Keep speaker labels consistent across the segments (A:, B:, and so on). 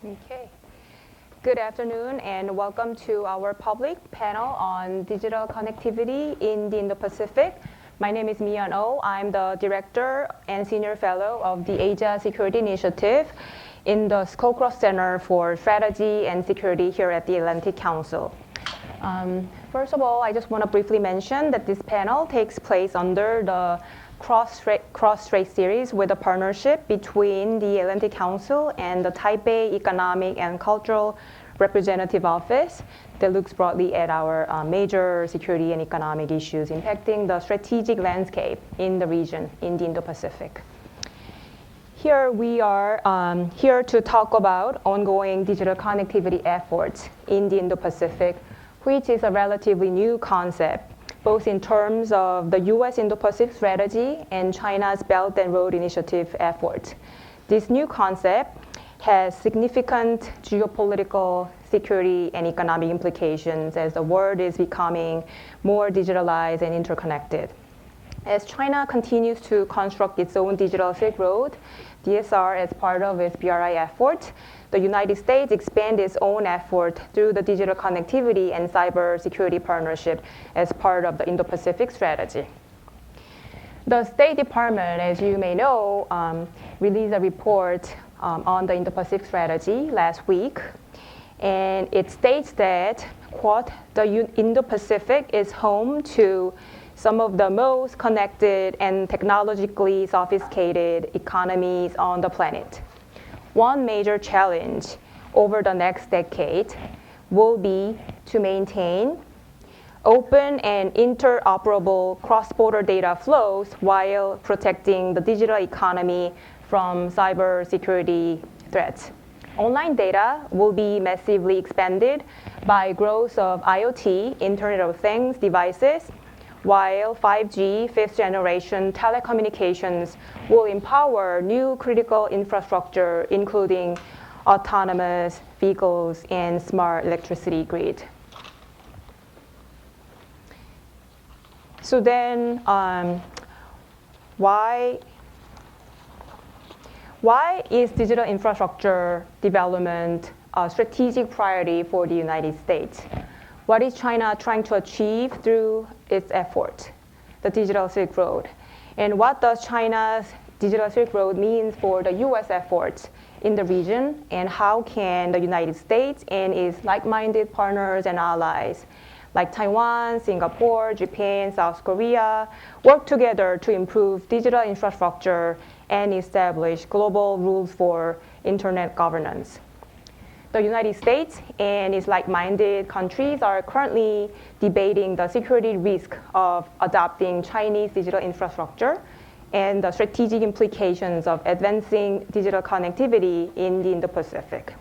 A: Okay. Good afternoon and welcome to our public panel on digital connectivity in the Indo-Pacific. My name is Mi-yeon Oh. I'm the Director and Senior Fellow of the Asia Security Initiative in the Cross-Strait Center for Strategy and Security here at the Atlantic Council. First of all, I just want to briefly mention that this panel takes place under the Cross-Strait Series with a partnership between the Atlantic Council and the Taipei Economic and Cultural Representative Office that looks broadly at our major security and economic issues impacting the strategic landscape in the region in the Indo-Pacific. Here we are here to talk about ongoing digital connectivity efforts in the Indo-Pacific, which is a relatively new concept, both in terms of the US Indo-Pacific Strategy and China's Belt and Road Initiative efforts. This new concept has significant geopolitical, security, and economic implications as the world is becoming more digitalized and interconnected. As China continues to construct its own digital Silk Road, DSR as part of its BRI effort, the United States expand its own effort through the digital connectivity and cyber security partnership as part of the Indo-Pacific strategy. The State Department, as you may know, released a report on the Indo-Pacific strategy last week, and it states that, quote, the Indo-Pacific is home to some of the most connected and technologically sophisticated economies on the planet. One major challenge over the next decade will be to maintain open and interoperable cross-border data flows while protecting the digital economy from cybersecurity threats. Online data will be massively expanded by growth of IoT, Internet of Things devices, while 5G, fifth generation telecommunications will empower new critical infrastructure, including autonomous vehicles and smart electricity grid. So then, why is digital infrastructure development a strategic priority for the United States? What is China trying to achieve through its effort, the Digital Silk Road? And what does China's Digital Silk Road mean for the US efforts in the region? And how can the United States and its like-minded partners and allies like Taiwan, Singapore, Japan, South Korea work together to improve digital infrastructure and establish global rules for internet governance? The United States and its like-minded countries are currently debating the security risk of adopting Chinese digital infrastructure and the strategic implications of advancing digital connectivity in the Indo-Pacific.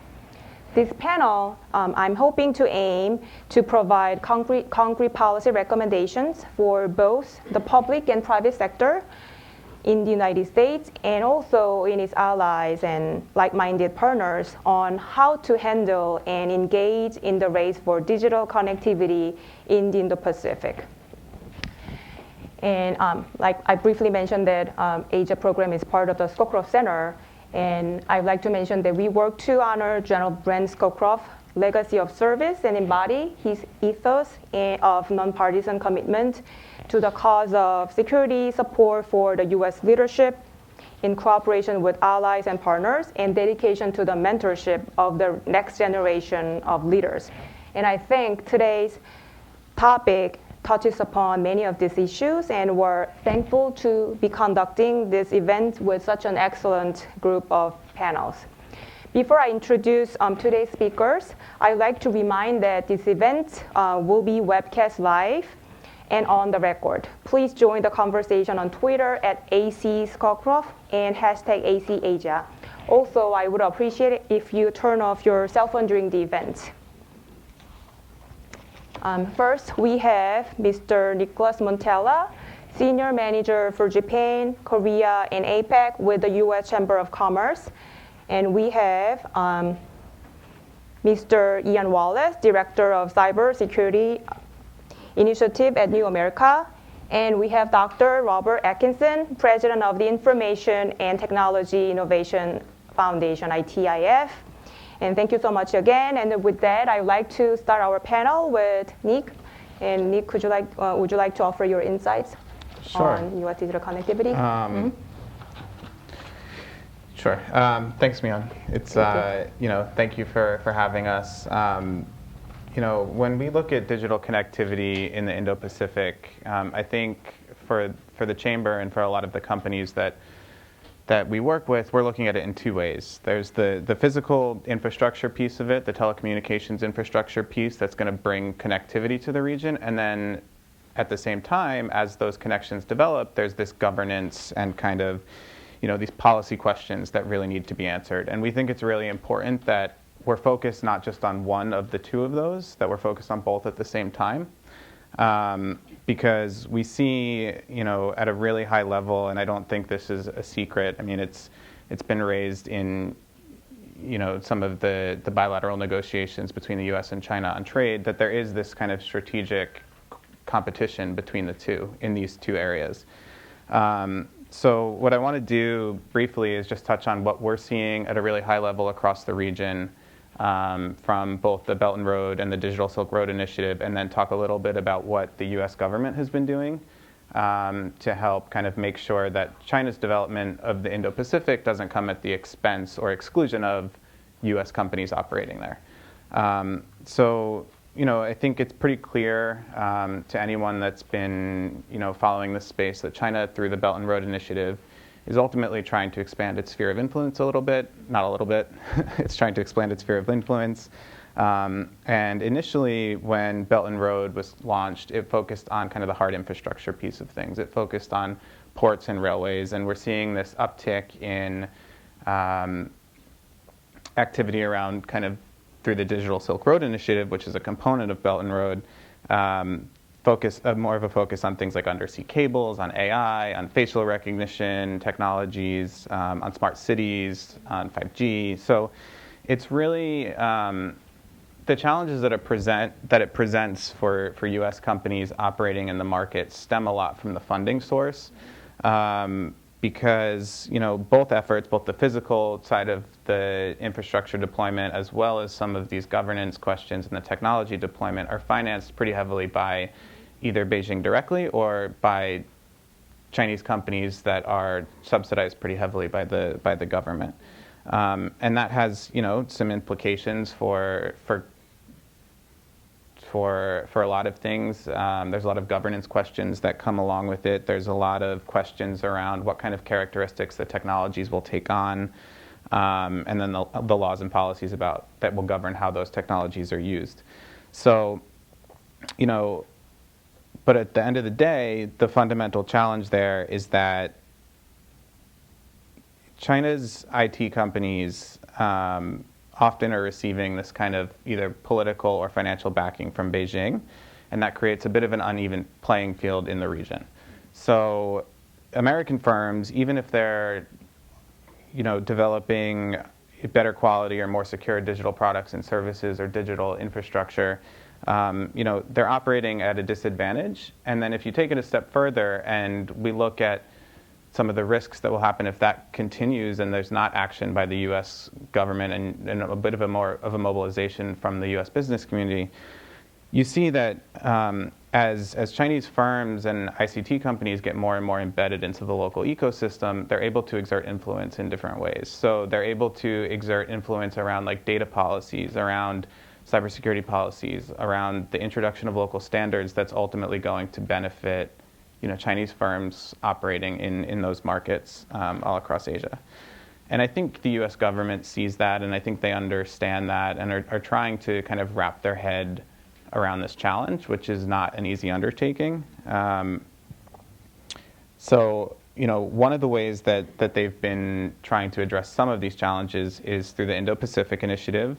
A: This panel, I'm hoping to aim to provide concrete policy recommendations for both the public and private sector in the United States and also in its allies and like-minded partners on how to handle and engage in the race for digital connectivity in the Indo-Pacific. And like I briefly mentioned that Asia program is part of the Scowcroft Center, and I'd like to mention that we work to honor General Brent Scowcroft's legacy of service and embody his ethos of nonpartisan commitment to the cause of security, support for the US leadership in cooperation with allies and partners, and dedication to the mentorship of the next generation of leaders. And I think today's topic touches upon many of these issues, and we're thankful to be conducting this event with such an excellent group of panels. Before I introduce today's speakers, I'd like to remind that this event will be webcast live and on the record. Please join the conversation on Twitter at @ACScowcroft and #ACAsia. Also, I would appreciate it if you turn off your cell phone during the event. First, we have Mr. Nicholas Montella, Senior Manager for Japan, Korea, and APAC with the US Chamber of Commerce. And we have Mr. Ian Wallace, Director of Cyber Security Initiative at New America. And we have Dr. Robert Atkinson, President of the Information and Technology Innovation Foundation, ITIF. And thank you so much again. And with that, I'd like to start our panel with Nick. And Nick, would you like to offer your insights on U.S. digital connectivity?
B: Sure. Thanks, Mian. It's thank you for having us. When we look at digital connectivity in the Indo-Pacific, I think for the Chamber and for a lot of the companies that we work with, we're looking at it in two ways. There's the physical infrastructure piece of it, the telecommunications infrastructure piece that's going to bring connectivity to the region, and then at the same time, as those connections develop, there's this governance and kind of these policy questions that really need to be answered. And we think it's really important that we're focused not just on one of the two of those, that we're focused on both at the same time. Because we see, at a really high level, and I don't think this is a secret, I mean, it's been raised in, some of the bilateral negotiations between the US and China on trade, that there is this kind of strategic competition between the two in these two areas. So what I want to do briefly is just touch on what we're seeing at a really high level across the region from both the Belt and Road and the Digital Silk Road Initiative, and then talk a little bit about what the US government has been doing to help kind of make sure that China's development of the Indo-Pacific doesn't come at the expense or exclusion of US companies operating there. I think it's pretty clear to anyone that's been, following this space that China, through the Belt and Road Initiative, is ultimately trying to expand its sphere of influence a little bit. Not a little bit. It's trying to expand its sphere of influence. And initially, when Belt and Road was launched, it focused on kind of the hard infrastructure piece of things. It focused on ports and railways, and we're seeing this uptick in activity around kind of through the Digital Silk Road Initiative, which is a component of Belt and Road, more of a focus on things like undersea cables, on AI, on facial recognition technologies, on smart cities, on 5G. So it's really the challenges that it presents for U.S. companies operating in the market stem a lot from the funding source. Because both efforts, both the physical side of the infrastructure deployment as well as some of these governance questions and the technology deployment, are financed pretty heavily by either Beijing directly or by Chinese companies that are subsidized pretty heavily by the government, and that has some implications for a lot of things. There's a lot of governance questions that come along with it. There's a lot of questions around what kind of characteristics the technologies will take on, and then the laws and policies that will govern how those technologies are used. So, but at the end of the day, the fundamental challenge there is that China's IT companies often are receiving this kind of either political or financial backing from Beijing, and that creates a bit of an uneven playing field in the region. So American firms, even if they're developing better quality or more secure digital products and services or digital infrastructure, they're operating at a disadvantage. And then if you take it a step further and we look at some of the risks that will happen if that continues and there's not action by the U.S. government and a bit of a mobilization from the U.S. business community, you see that as Chinese firms and ICT companies get more and more embedded into the local ecosystem, they're able to exert influence in different ways. So they're able to exert influence around like data policies, around cybersecurity policies, around the introduction of local standards that's ultimately going to benefit Chinese firms operating in those markets all across Asia. And I think the U.S. government sees that, and I think they understand that and are trying to kind of wrap their head around this challenge, which is not an easy undertaking. So one of the ways that they've been trying to address some of these challenges is through the Indo-Pacific Initiative.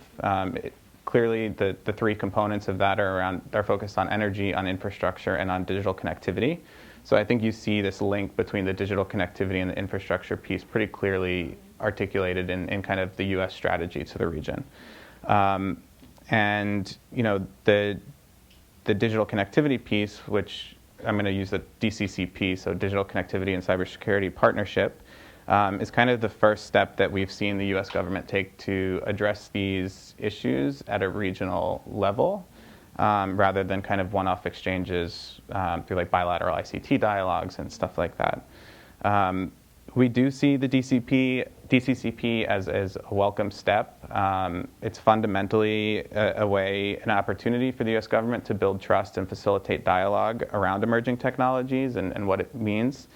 B: Clearly, the three components of that are focused on energy, on infrastructure, and on digital connectivity. So I think you see this link between the digital connectivity and the infrastructure piece pretty clearly articulated in kind of the U.S. strategy to the region. And the digital connectivity piece, which I'm going to use the DCCP, so Digital Connectivity and Cybersecurity Partnership, is kind of the first step that we've seen the U.S. government take to address these issues at a regional level, rather than kind of one-off exchanges through like bilateral ICT dialogues and stuff like that. We do see the DCCP as a welcome step. It's fundamentally an opportunity for the U.S. government to build trust and facilitate dialogue around emerging technologies and what it means.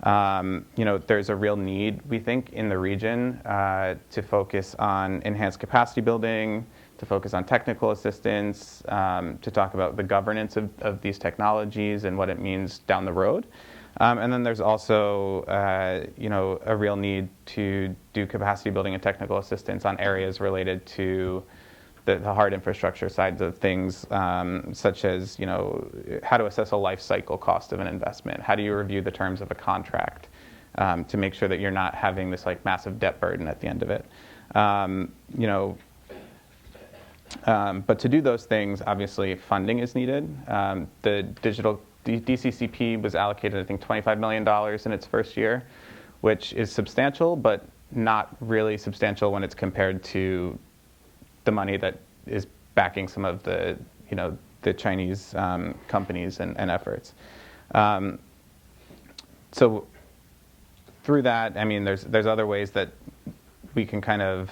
B: There's a real need, we think, in the region to focus on enhanced capacity building, to focus on technical assistance, to talk about the governance of these technologies and what it means down the road. And then there's also, a real need to do capacity building and technical assistance on areas related to the hard infrastructure sides of things, such as, how to assess a life cycle cost of an investment. How do you review the terms of a contract to make sure that you're not having this like massive debt burden at the end of it? But to do those things, obviously, funding is needed. The DCCP was allocated, I think, $25 million in its first year, which is substantial, but not really substantial when it's compared to the money that is backing some of the Chinese companies and efforts. So through that, I mean, there's other ways that we can kind of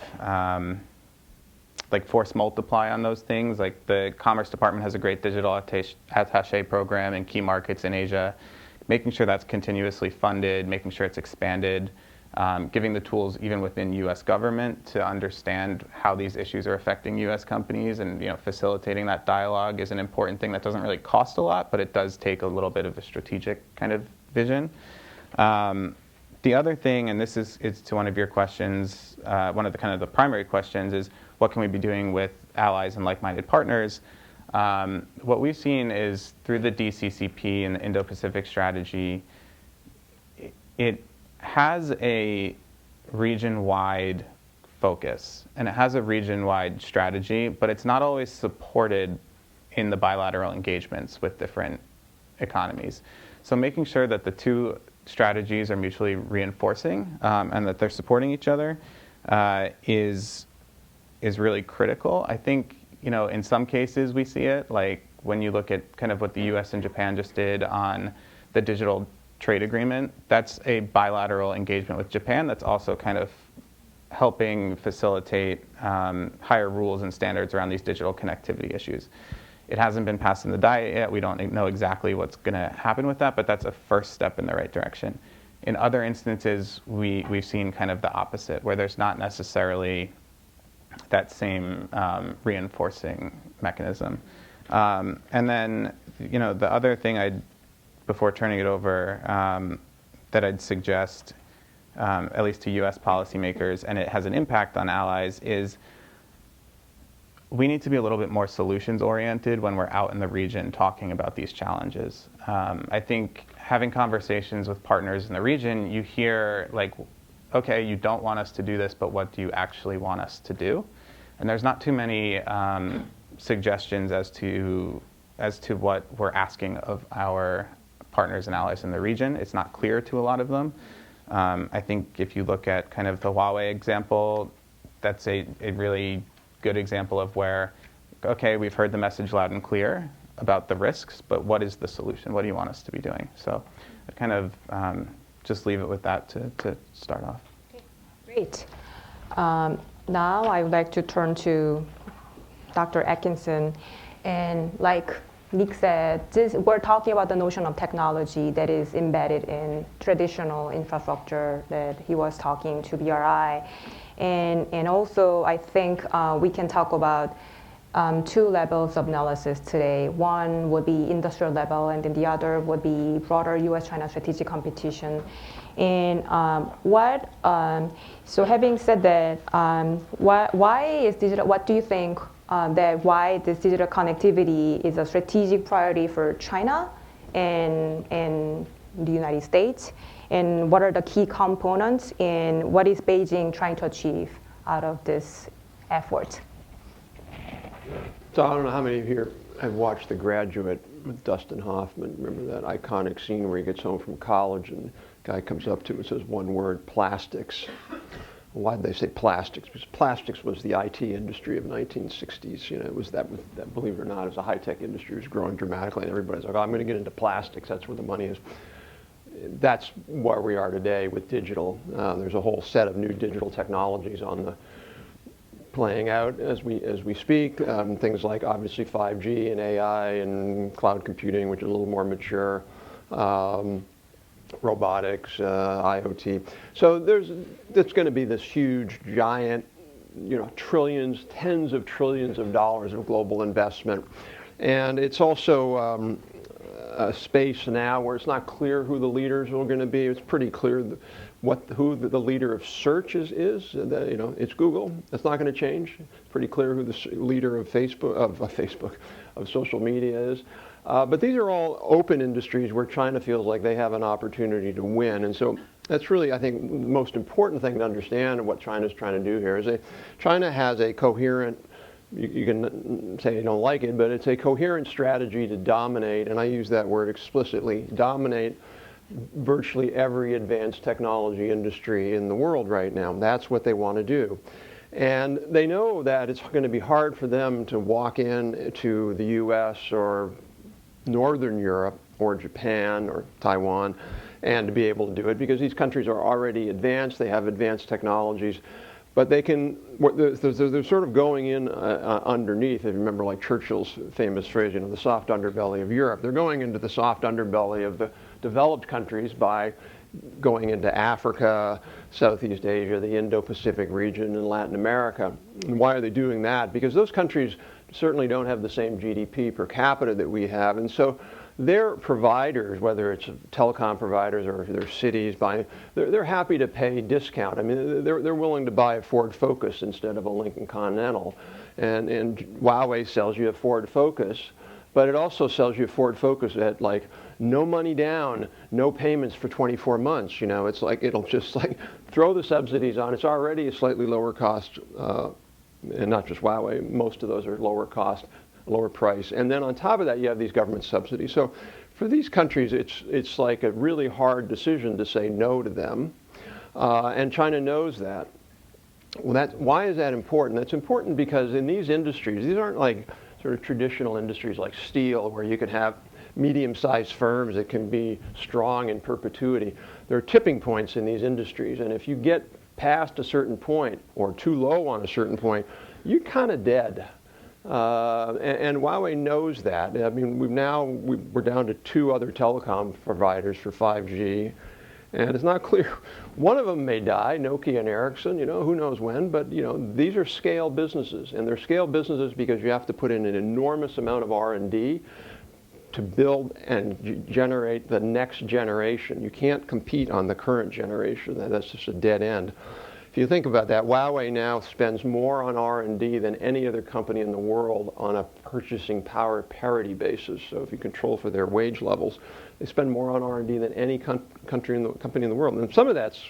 B: like force multiply on those things. Like the Commerce Department has a great digital attaché program in key markets in Asia, making sure that's continuously funded, making sure it's expanded, giving the tools even within U.S. government to understand how these issues are affecting U.S. companies, and facilitating that dialogue is an important thing that doesn't really cost a lot, but it does take a little bit of a strategic kind of vision. The other thing, and this is to one of your questions, one of the kind of the primary questions is, what can we be doing with allies and like-minded partners? What we've seen is through the DCCP and the Indo-Pacific Strategy, it has a region-wide focus, and it has a region-wide strategy, but it's not always supported in the bilateral engagements with different economies. So making sure that the two strategies are mutually reinforcing and that they're supporting each other is really critical. I think, in some cases we see it, like when you look at kind of what the US and Japan just did on the digital trade agreement, that's a bilateral engagement with Japan that's also kind of helping facilitate higher rules and standards around these digital connectivity issues. It hasn't been passed in the Diet yet. We don't know exactly what's going to happen with that, but that's a first step in the right direction. In other instances, we've seen kind of the opposite, where there's not necessarily that same reinforcing mechanism. And then, the other thing before turning it over, that I'd suggest, at least to U.S. policymakers, and it has an impact on allies, is we need to be a little bit more solutions-oriented when we're out in the region talking about these challenges. I think having conversations with partners in the region, you hear like, okay, you don't want us to do this, but what do you actually want us to do? And there's not too many suggestions as to what we're asking of our partners and allies in the region. It's not clear to a lot of them. I think if you look at kind of the Huawei example, that's a really good example of where, okay, we've heard the message loud and clear about the risks, but what is the solution? What do you want us to be doing? So I kind of just leave it with that to start off.
A: Okay, great. Now I would like to turn to Dr. Atkinson. And like Nick said, we're talking about the notion of technology that is embedded in traditional infrastructure that he was talking to BRI. And also, I think we can talk about two levels of analysis today. One would be industrial level, and then the other would be broader U.S.-China strategic competition. And so having said that, why is digital, what do you think that why this digital connectivity is a strategic priority for China and the United States? And what are the key components, and what is Beijing trying to achieve out of this effort?
C: So I don't know how many of you here have watched The Graduate with Dustin Hoffman. Remember that iconic scene where he gets home from college and Guy comes up to him and says one word, plastics. Why did they say plastics? Because plastics was the IT industry of 1960s. You know, it was that, believe it or not, it was a high-tech industry. It was growing dramatically, and everybody's like, oh, I'm going to get into plastics. That's where the money is. That's where we are today with digital. There's a whole set of new digital technologies playing out as we speak. Things like obviously 5G and AI and cloud computing, which is a little more mature. Robotics, IoT. So it's going to be this huge, giant, you know, trillions, tens of trillions of dollars of global investment. And it's also a space now where it's not clear who the leaders are going to be. It's pretty clear who the leader of search is. You know, it's Google. That's not going to change. It's pretty clear who the leader of of social media is. But these are all open industries where China feels like they have an opportunity to win. And so that's really, I think, the most important thing to understand what China's trying to do here is China has a coherent, you can say you don't like it, but it's a coherent strategy to dominate, and I use that word explicitly, dominate virtually every advanced technology industry in the world right now. That's what they want to do. And they know that it's going to be hard for them to walk into the US or Northern Europe or Japan or Taiwan and to be able to do it because these countries are already advanced, they have advanced technologies, but they're sort of going in underneath. If you remember like Churchill's famous phrase, you know, the soft underbelly of Europe. They're going into the soft underbelly of the developed countries by going into Africa, Southeast Asia, the Indo-Pacific region, and Latin America. And why are they doing that? Because those countries certainly don't have the same GDP per capita that we have, and so their providers, whether it's telecom providers or their cities, they're happy to pay discount. I mean, they're willing to buy a Ford Focus instead of a Lincoln Continental, and Huawei sells you a Ford Focus, but it also sells you a Ford Focus at like no money down, no payments for 24 months. You know, it's like it'll just like throw the subsidies on. It's already a slightly lower cost. And not just Huawei, most of those are lower cost, lower price. And then on top of that, you have these government subsidies. So for these countries, it's like a really hard decision to say no to them. And China knows that. Well, why is that important? That's important because in these industries, these aren't like sort of traditional industries like steel, where you can have medium-sized firms that can be strong in perpetuity. There are tipping points in these industries, and if you get past a certain point or too low on a certain point, you're kind of dead. And Huawei knows that. I mean, we're down to 2 other telecom providers for 5G, and it's not clear. One of them may die, Nokia and Ericsson, you know, who knows when, but you know, these are scale businesses, and they're scale businesses because you have to put in an enormous amount of R&D to build and generate the next generation. You can't compete on the current generation. That's just a dead end. If you think about that, Huawei now spends more on R&D than any other company in the world on a purchasing power parity basis. So if you control for their wage levels, they spend more on R&D than any company in the world. And some of that's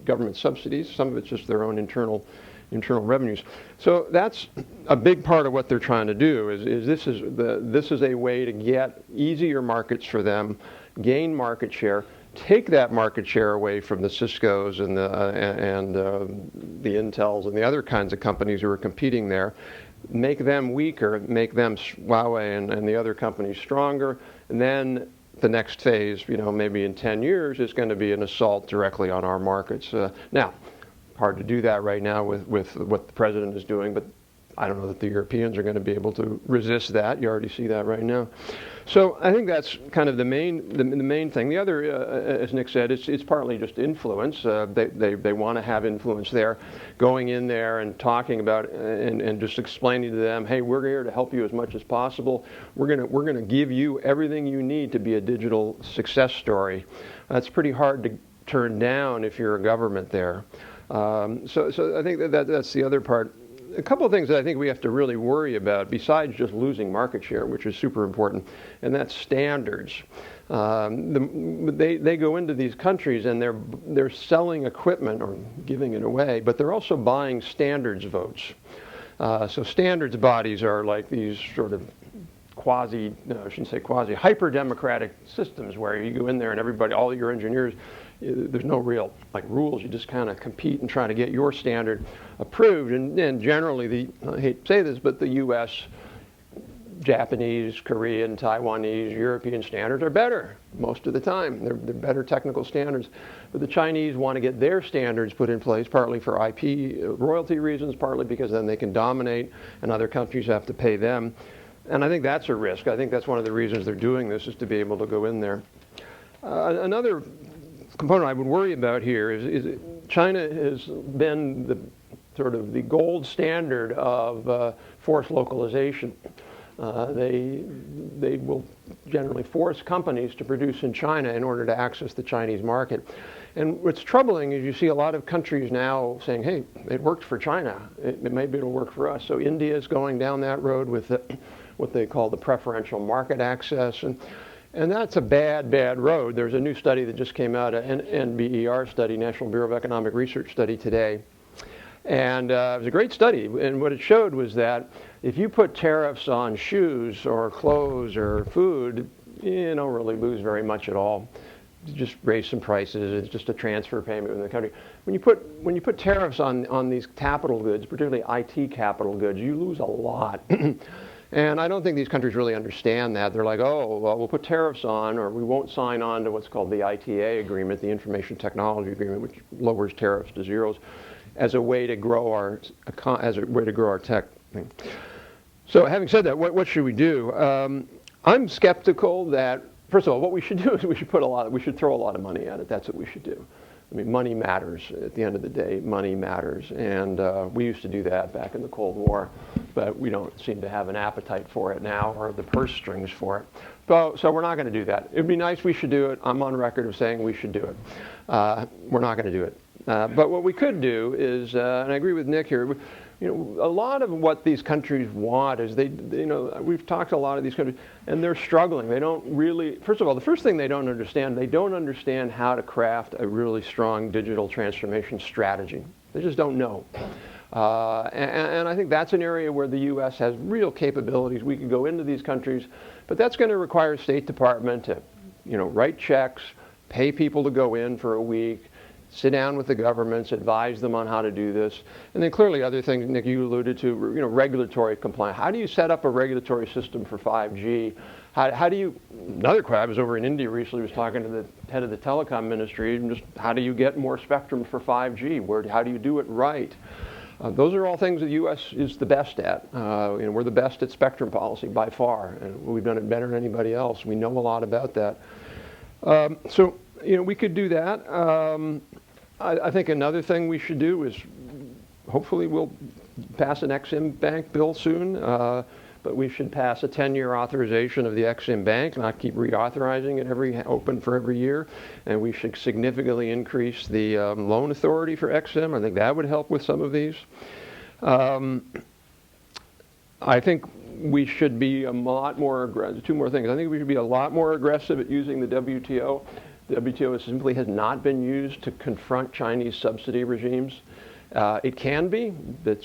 C: government subsidies, some of it's just their own internal revenues. So that's a big part of what they're trying to do. This is a way to get easier markets for them, gain market share, take that market share away from the Ciscos and the Intels and the other kinds of companies who are competing there, make them weaker, make them Huawei and the other companies stronger, and then the next phase, you know, maybe in 10 years, is going to be an assault directly on our markets. Now, hard to do that right now with what the president is doing, but I don't know that the Europeans are going to be able to resist that. You already see that right now. So I think that's kind of the main thing. The other, as Nick said, it's partly just influence. They want to have influence there, going in there and talking about and just explaining to them, hey, we're here to help you as much as possible. We're gonna give you everything you need to be a digital success story. That's pretty hard to turn down if you're a government there. So I think that's the other part. A couple of things that I think we have to really worry about, besides just losing market share, which is super important, and that's standards. They go into these countries and they're selling equipment or giving it away, but they're also buying standards votes. So standards bodies are like these sort of quasi, no, I shouldn't say quasi, hyper-democratic systems where you go in there and everybody, all your engineers, there's no real like rules. You just kind of compete and try to get your standard approved. And generally, I hate to say this, but the U.S., Japanese, Korean, Taiwanese, European standards are better most of the time. They're better technical standards. But the Chinese want to get their standards put in place, partly for IP royalty reasons, partly because then they can dominate and other countries have to pay them. And I think that's a risk. I think that's one of the reasons they're doing this, is to be able to go in there. Another component I would worry about here is China has been the sort of the gold standard of forced localization. They will generally force companies to produce in China in order to access the Chinese market. And what's troubling is you see a lot of countries now saying, hey, it worked for China. Maybe it'll work for us. So India is going down that road with what they call the preferential market access. And that's a bad, bad road. There's a new study that just came out, an NBER study, National Bureau of Economic Research study today. And it was a great study. And what it showed was that if you put tariffs on shoes or clothes or food, you don't really lose very much at all. You just raise some prices. It's just a transfer payment within the country. When you put tariffs on these capital goods, particularly IT capital goods, you lose a lot. And I don't think these countries really understand that. They're like, oh, well, we'll put tariffs on, or we won't sign on to what's called the ITA agreement, the Information Technology Agreement, which lowers tariffs to zeros, as a way to grow our tech thing. So, having said that, what should we do? I'm skeptical that, first of all, what we should do is we should throw a lot of money at it. That's what we should do. I mean, money matters. At the end of the day, money matters. And we used to do that back in the Cold War, but we don't seem to have an appetite for it now, or the purse strings for it. So we're not going to do that. It would be nice, we should do it. I'm on record of saying we should do it. We're not going to do it. But what we could do is, and I agree with Nick here, a lot of what these countries want is we've talked to a lot of these countries, and they're struggling. They don't really, first of all, the first thing they don't understand how to craft a really strong digital transformation strategy. They just don't know. And I think that's an area where the U.S. has real capabilities. We can go into these countries, but that's going to require State Department to, write checks, pay people to go in for a week, sit down with the governments, advise them on how to do this. And then clearly other things, Nick, you alluded to, regulatory compliance. How do you set up a regulatory system for 5G? How do you, another question, I was over in India recently, was talking to the head of the telecom ministry, and just how do you get more spectrum for 5G? How do you do it right? Those are all things the U.S. is the best at. We're the best at spectrum policy by far, and we've done it better than anybody else. We know a lot about that. So we could do that. I think another thing we should do is, hopefully we'll pass an Exim Bank bill soon, but we should pass a 10-year authorization of the Exim Bank, not keep reauthorizing it open for every year. And we should significantly increase the loan authority for Exim. I think that would help with some of these. I think we should be a lot more aggressive. Two more things. I think we should be a lot more aggressive at using the WTO. The WTO simply has not been used to confront Chinese subsidy regimes. It can be. There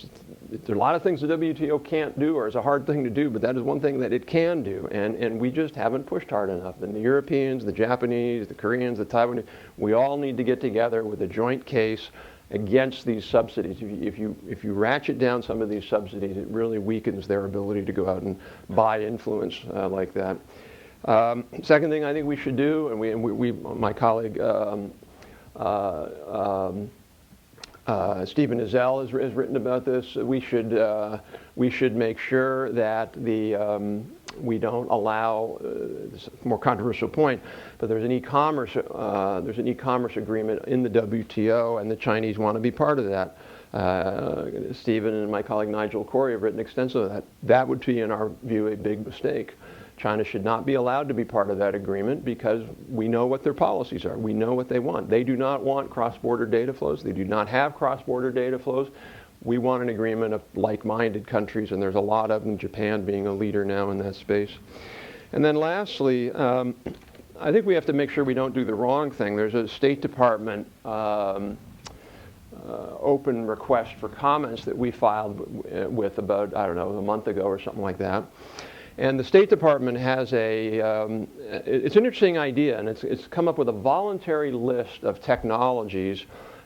C: are a lot of things the WTO can't do, or is a hard thing to do, but that is one thing that it can do, and we just haven't pushed hard enough. And the Europeans, the Japanese, the Koreans, the Taiwanese, we all need to get together with a joint case against these subsidies. If you ratchet down some of these subsidies, it really weakens their ability to go out and buy influence like that. Second thing I think we should do, and my colleague Stephen Ezell has written about this. We should make sure that we don't allow this is a more controversial point, but there's an e-commerce agreement in the WTO, and the Chinese want to be part of that. Stephen and my colleague Nigel Corey have written extensively that. That would be, in our view, a big mistake. China should not be allowed to be part of that agreement because we know what their policies are. We know what they want. They do not want cross-border data flows. They do not have cross-border data flows. We want an agreement of like-minded countries, and there's a lot of them, Japan being a leader now in that space. And then lastly, I think we have to make sure we don't do the wrong thing. There's a State Department open request for comments that we filed with about, a month ago or something like that. And the State Department has it's an interesting idea, and it's come up with a voluntary list of technologies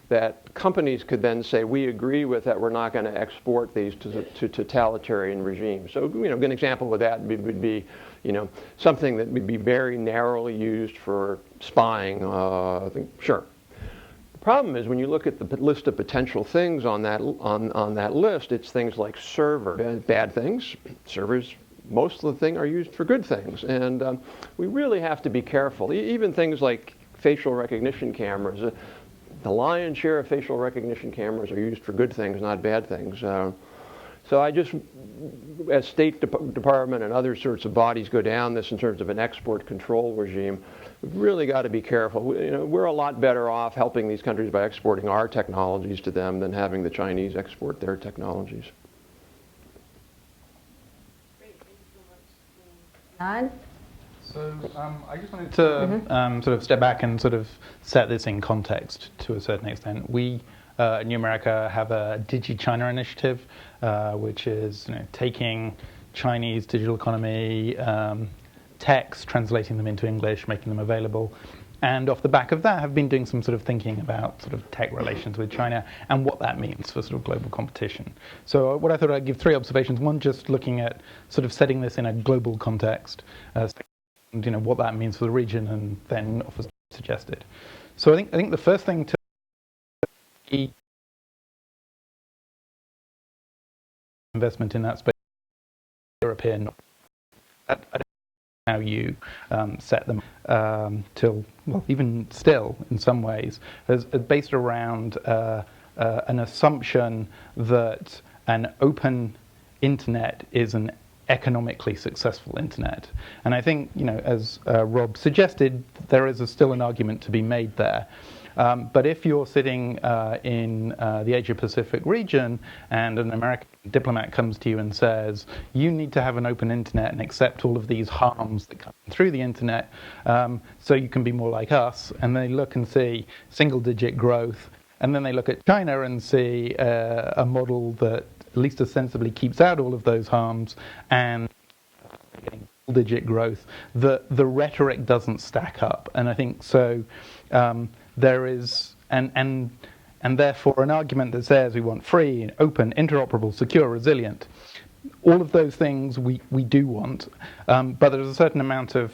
C: that companies could then say, we agree with that, we're not going to export these to totalitarian regimes. So, you know, an example of that would be, you know, something that would be very narrowly used for spying. Sure. The problem is when you look at the list of potential things on that list, it's things like bad things. Servers, most of the thing are used for good things, and we really have to be careful. Even things like facial recognition cameras. The lion's share of facial recognition cameras are used for good things, not bad things. So I just, as State Department and other sorts of bodies go down this in terms of an export control regime, we've really got to be careful. You know, we're a lot better off helping these countries by exporting our technologies to them than having the Chinese export their technologies.
A: Great, thank you so much. None?
D: So I just wanted to sort of step back and sort of set this in context to a certain extent. We in New America have a Digi-China initiative, which is, you know, taking Chinese digital economy texts, translating them into English, making them available. And off the back of that, have been doing some sort of thinking about sort of tech relations with China and what that means for sort of global competition. So what I thought I'd give 3 observations. One, just looking at sort of setting this in a global context. You know, what that means for the region, and then offers suggested. So I think the first thing to be investment in that space, European. I don't know how you set them till, well, even still in some ways, is based around an assumption that an open internet is an economically successful internet. And I think, you know, as Rob suggested, there is still an argument to be made there. But if you're sitting in the Asia-Pacific region and an American diplomat comes to you and says, you need to have an open internet and accept all of these harms that come through the internet so you can be more like us, and they look and see single-digit growth, and then they look at China and see a model that at least ostensibly keeps out all of those harms and getting digit growth, the rhetoric doesn't stack up. And I think so there is, and therefore an argument that says we want free, open, interoperable, secure, resilient, all of those things we do want, but there's a certain amount of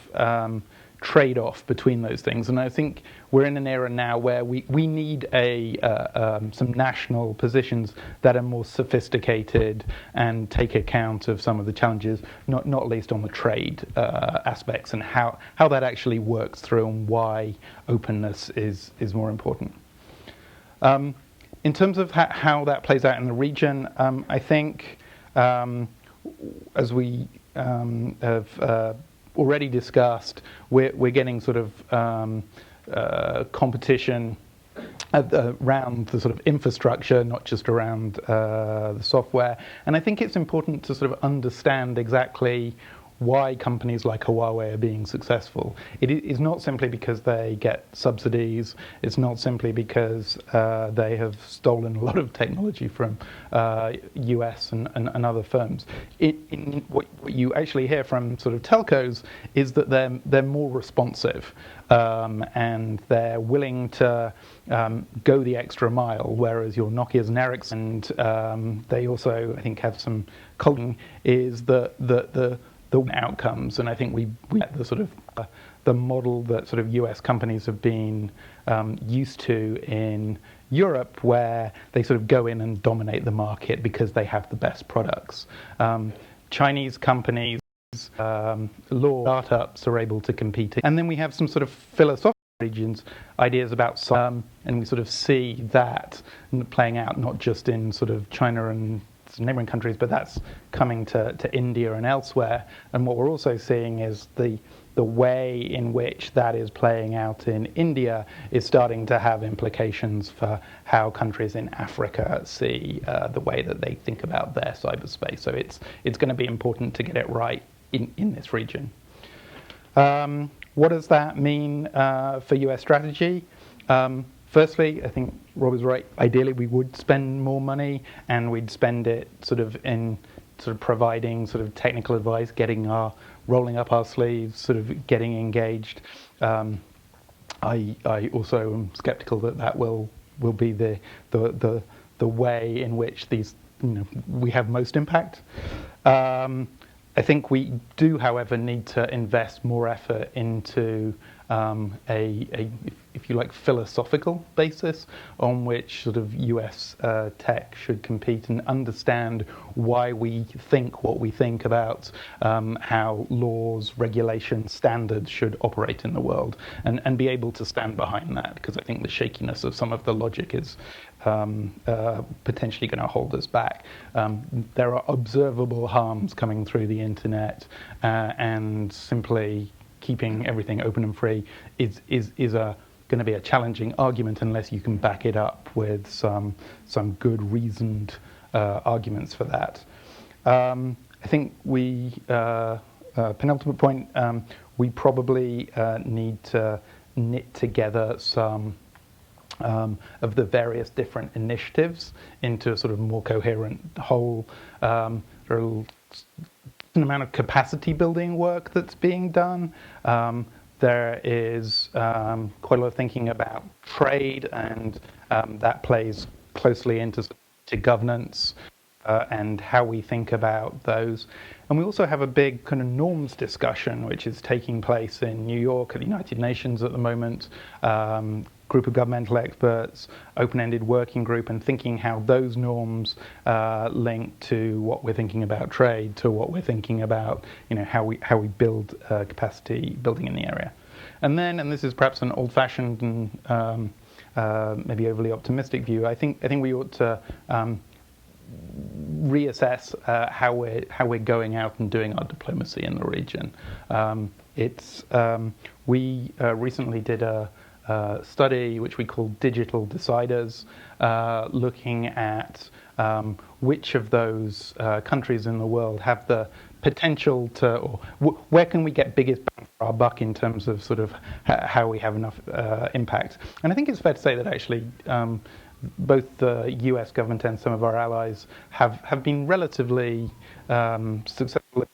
D: trade-off between those things. And I think we're in an era now where we need some national positions that are more sophisticated and take account of some of the challenges, not least on the trade aspects and how that actually works through and why openness is more important. In terms of how that plays out in the region, I think as we have already discussed, we're getting sort of competition around the sort of infrastructure, not just around the software. And I think it's important to sort of understand exactly why companies like Huawei are being successful. It is not simply because they get subsidies. It's not simply because they have stolen a lot of technology from US and other firms. What you actually hear from sort of telcos is that they're more responsive and they're willing to go the extra mile, whereas your Nokias and Ericssons, and they also, I think, have some culture, is the outcomes. And I think we get the sort of the model that sort of US companies have been used to in Europe, where they sort of go in and dominate the market because they have the best products. Chinese companies, startups are able to compete. And then we have some sort of philosophical regions, ideas about and we sort of see that playing out not just in sort of China and neighboring countries, but that's coming to India and elsewhere. And what we're also seeing is the way in which that is playing out in India is starting to have implications for how countries in Africa see the way that they think about their cyberspace. So it's going to be important to get it right in this region. What does that mean for US strategy? Firstly, I think Rob is right. Ideally, we would spend more money, and we'd spend it sort of in sort of providing sort of technical advice, rolling up our sleeves, sort of getting engaged. I also am skeptical that will be the way in which these, we have most impact. I think we do, however, need to invest more effort into if you like, philosophical basis on which sort of US tech should compete, and understand why we think what we think about how laws, regulations, standards should operate in the world, and be able to stand behind that, because I think the shakiness of some of the logic is potentially going to hold us back. There are observable harms coming through the internet, and simply keeping everything open and free is going to be a challenging argument unless you can back it up with some good reasoned arguments for that. I think penultimate point, we probably need to knit together some of the various different initiatives into a sort of more coherent whole. There are an amount of capacity building work that's being done. There is quite a lot of thinking about trade, and that plays closely into governance and how we think about those. And we also have a big kind of norms discussion, which is taking place in New York at the United Nations at the moment. Group of governmental experts, open-ended working group, and thinking how those norms link to what we're thinking about trade, to what we're thinking about, how we build capacity building in the area. And then, and this is perhaps an old-fashioned and maybe overly optimistic view, I think we ought to reassess how we're going out and doing our diplomacy in the region. We recently did a study which we call Digital Deciders, looking at which of those countries in the world have the potential to, or where can we get biggest bang for our buck in terms of sort of how we have enough impact. And I think it's fair to say that actually both the US government and some of our allies have been relatively successful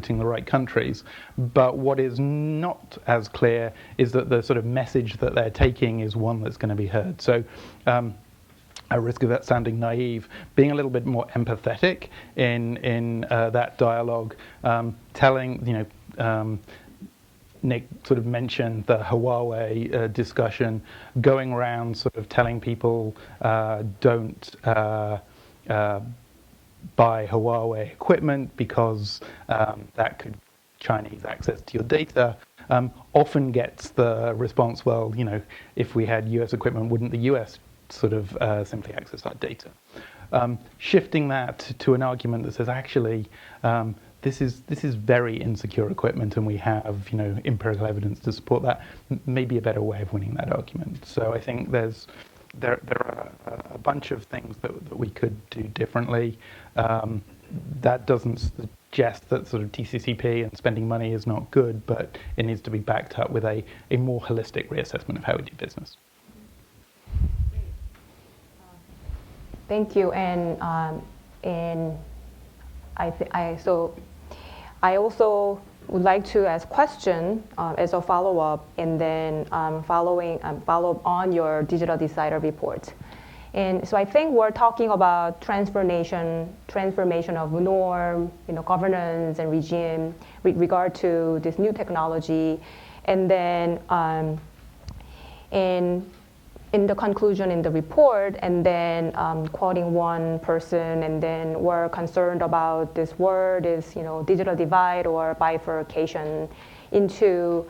D: in the right countries, but what is not as clear is that the sort of message that they're taking is one that's going to be heard. So at risk of that sounding naive, being a little bit more empathetic in that dialogue, telling, Nick sort of mentioned the Huawei discussion, going around sort of telling people don't buy Huawei equipment because that could Chinese access to your data, often gets the response, well, if we had US equipment, wouldn't the US sort of simply access our data? Shifting that to an argument that says, actually, this is very insecure equipment, and we have empirical evidence to support that, may be a better way of winning that argument. So I think there are a bunch of things that we could do differently. That doesn't suggest that sort of TCCP and spending money is not good, but it needs to be backed up with a more holistic reassessment of how we do business.
A: Thank you. And I also would like to ask a question as a follow-up, and then follow on your Digital Decider report. And so I think we're talking about transformation of norm, governance and regime with regard to this new technology. And then in the conclusion in the report, and then quoting one person, and then we're concerned about this word is, digital divide or bifurcation into,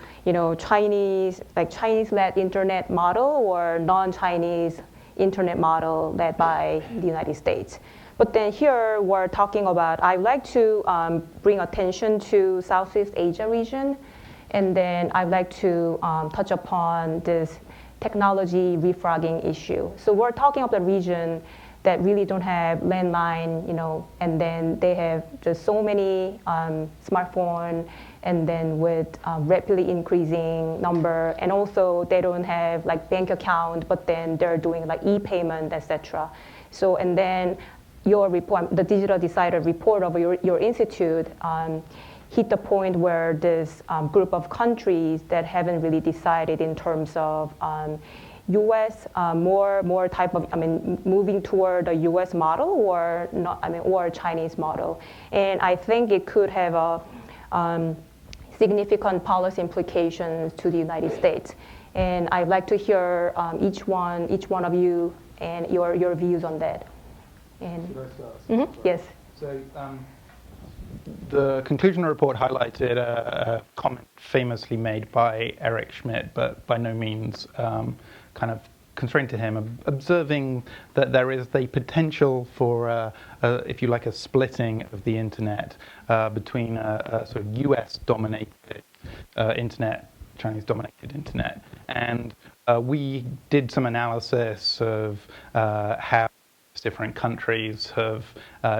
A: Chinese-led internet model or non-Chinese internet model led by the United States. But then here we're talking about, I'd like to bring attention to Southeast Asia region, and then I'd like to touch upon this technology leapfrogging issue. So we're talking about a region that really don't have landline, and then they have just so many smartphone, and then with rapidly increasing number, and also they don't have like bank account, but then they're doing like e-payment, etc. So, and then your report, the Digital Decider report of your institute, hit the point where this group of countries that haven't really decided in terms of U.S. More type of, moving toward a U.S. model or not, or a Chinese model, and I think it could have a significant policy implications to the United States. And I'd like to hear each one of you and your views on that. And
D: should I start?
A: Mm-hmm. Yes.
D: So the conclusion report highlighted a comment famously made by Eric Schmidt, but by no means kind of constrained to him, observing that there is the potential for, if you like, a splitting of the internet between a sort of US-dominated internet, Chinese-dominated internet. And we did some analysis of how different countries have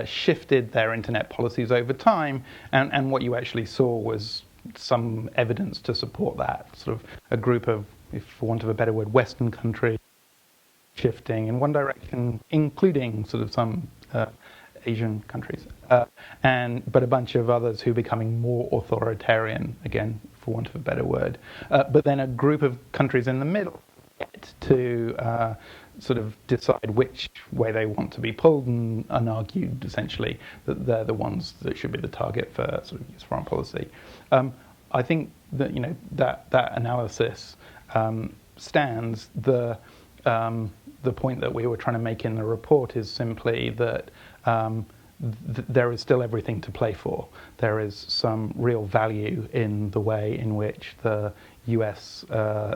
D: shifted their internet policies over time, and what you actually saw was some evidence to support that. Sort of a group of, if for want of a better word, Western countries shifting in one direction, including sort of some Asian countries, but a bunch of others who are becoming more authoritarian, again, for want of a better word. But then a group of countries in the middle to sort of decide which way they want to be pulled, and argued essentially that they're the ones that should be the target for sort of US foreign policy. I think that that analysis stands. The point that we were trying to make in the report is simply that there is still everything to play for. There is some real value in the way in which the US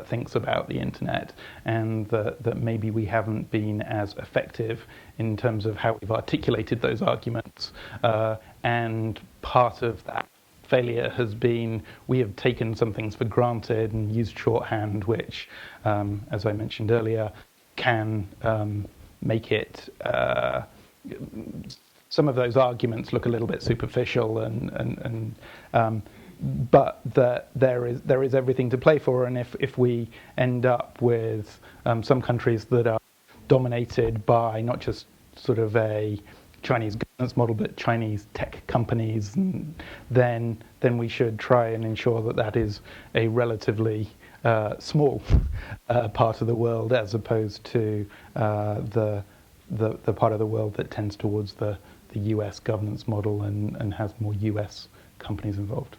D: thinks about the internet, and that maybe we haven't been as effective in terms of how we've articulated those arguments. And part of that failure has been we have taken some things for granted and used shorthand, which, as I mentioned earlier, can make it some of those arguments look a little bit superficial, but that there is everything to play for. And if we end up with some countries that are dominated by not just sort of a Chinese governance model, but Chinese tech companies, then we should try and ensure that that is a relatively small part of the world, as opposed to the part of the world that tends towards the US governance model and has more US companies involved.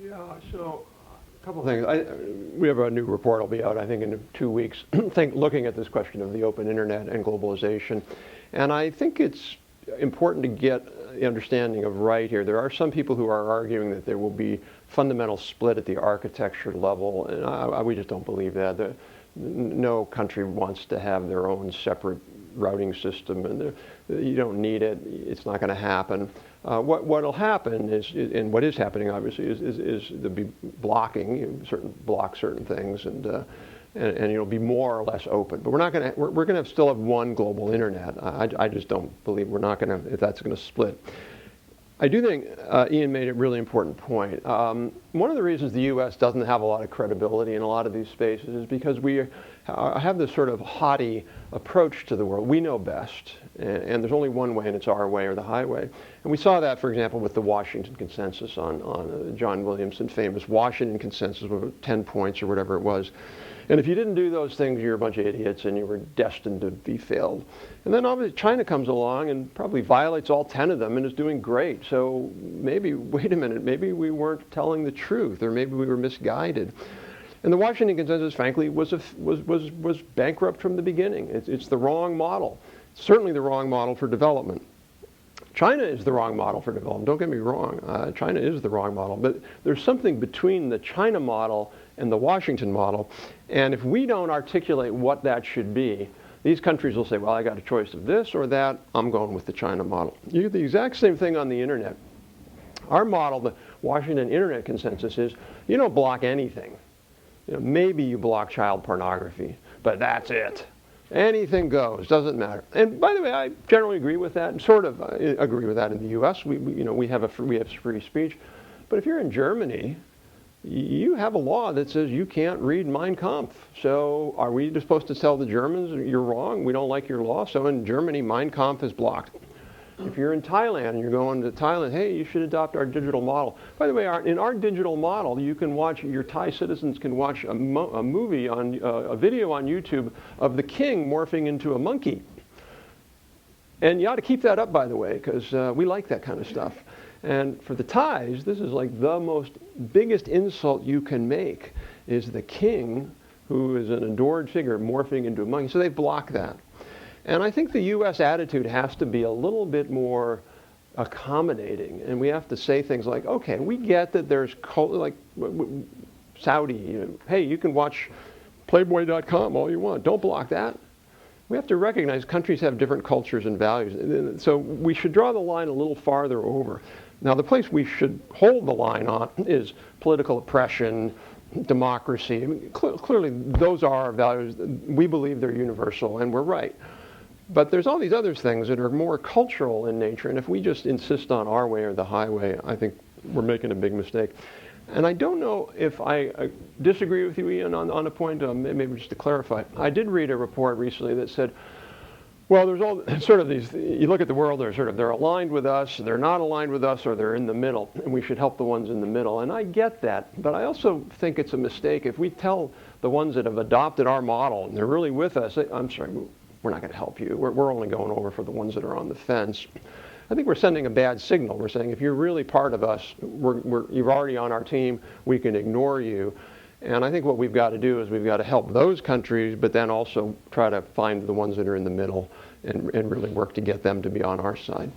C: Yeah, so a couple of things. We have a new report will be out, I think, in 2 weeks, looking at this question of the open internet and globalization. And I think it's important to get the understanding of right here. There are some people who are arguing that there will be fundamental split at the architecture level, and we just don't believe that. No country wants to have their own separate routing system, and you don't need it. It's not going to happen. What will happen is, and what is happening obviously, is there'll be blocking, block certain things, and it'll be more or less open. But we're going to still have one global internet. I just don't believe we're not going to, if that's going to split. I do think Ian made a really important point. One of the reasons the U.S. doesn't have a lot of credibility in a lot of these spaces is because we have this sort of haughty approach to the world. We know best, and there's only one way, and it's our way or the highway. And we saw that, for example, with the Washington Consensus on John Williamson's famous Washington Consensus with 10 points or whatever it was. And if you didn't do those things, you're a bunch of idiots and you were destined to be failed. And then obviously China comes along and probably violates all 10 of them and is doing great. So maybe, wait a minute, maybe we weren't telling the truth, or maybe we were misguided. And the Washington Consensus, frankly, was bankrupt from the beginning. It's the wrong model. It's certainly the wrong model for development. China is the wrong model for development. Don't get me wrong. China is the wrong model. But there's something between the China model and the Washington model. And if we don't articulate what that should be, these countries will say, well, I got a choice of this or that. I'm going with the China model. You get the exact same thing on the internet. Our model, the Washington Internet Consensus, is you don't block anything. Maybe you block child pornography, but that's it. Anything goes, doesn't matter. And by the way, I generally agree with that, and sort of agree with that in the U.S. We have free speech. But if you're in Germany, you have a law that says you can't read Mein Kampf. So are we just supposed to tell the Germans, you're wrong, we don't like your law? So in Germany, Mein Kampf is blocked. If you're in Thailand and you're going to Thailand, hey, you should adopt our digital model. By the way, in our digital model, you can watch, your Thai citizens can watch a movie on, a video on YouTube of the king morphing into a monkey. And you ought to keep that up, by the way, because we like that kind of stuff. And for the Thais, this is like the biggest insult you can make, is the king, who is an adored figure, morphing into a monkey. So they block that. And I think the U.S. attitude has to be a little bit more accommodating. And we have to say things like, okay, we get that there's, like Saudi, hey, you can watch Playboy.com all you want. Don't block that. We have to recognize countries have different cultures and values. So we should draw the line a little farther over. Now, the place we should hold the line on is political oppression, democracy. I mean, clearly, those are our values. We believe they're universal, and we're right. But there's all these other things that are more cultural in nature, and if we just insist on our way or the highway, I think we're making a big mistake. And I don't know if I disagree with you, Ian, on a point, maybe just to clarify. I did read a report recently that said, well, there's all sort of these, you look at the world, they're aligned with us, they're not aligned with us, or they're in the middle, and we should help the ones in the middle. And I get that, but I also think it's a mistake if we tell the ones that have adopted our model, and they're really with us, I'm sorry, we're not going to help you. We're only going over for the ones that are on the fence. I think we're sending a bad signal. We're saying, if you're really part of us, you're already on our team, we can ignore you. And I think what we've got to do is we've got to help those countries, but then also try to find the ones that are in the middle and really work to get them to be on our side.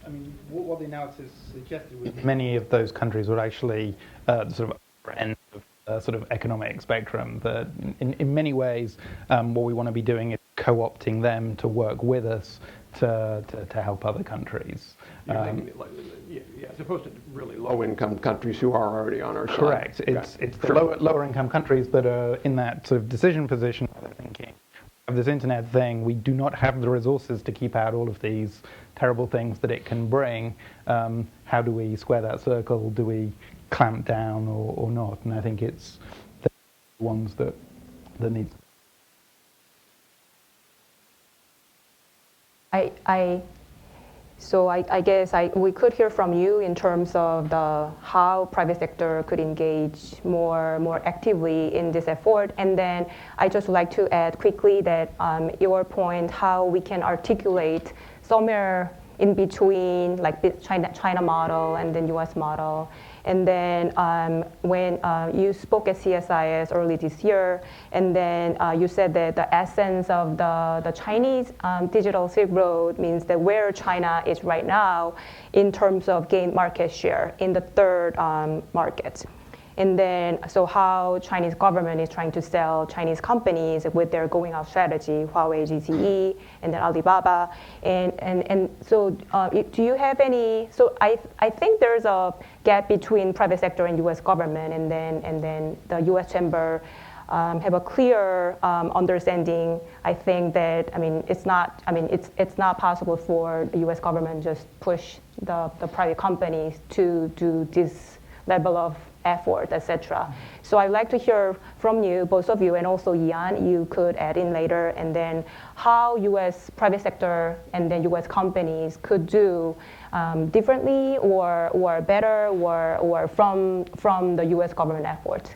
D: I mean, what the analysis suggested was many of those countries were actually sort of end of sort of economic spectrum. That in many ways, what we want to be doing is co-opting them to work with us to help other countries.
C: As opposed to really low-income countries who are already on our side.
D: Correct. It's the lower-income countries that are in that sort of decision position where they're thinking, of this internet thing, we do not have the resources to keep out all of these terrible things that it can bring. How do we square that circle? Do we clamp down or not? And I think it's the ones that need.
A: So I guess we could hear from you in terms of how private sector could engage more actively in this effort. And then I just would like to add quickly that your point, how we can articulate somewhere in between, like the China model and then US model. And then when you spoke at CSIS early this year, and then you said that the essence of the Chinese digital Silk Road means that where China is right now in terms of gain market share in the third market. And then, so how Chinese government is trying to sell Chinese companies with their going out strategy, Huawei, GCE, and then Alibaba. And so do you have any, so I think there's a gap between private sector and US government, and then the US chamber have a clear understanding. I think that, it's not possible for the US government just push the private companies to do this level of effort, etc. So I'd like to hear from you, both of you, and also Ian, you could add in later, and then how US private sector and then US companies could do differently or better or from the US government effort.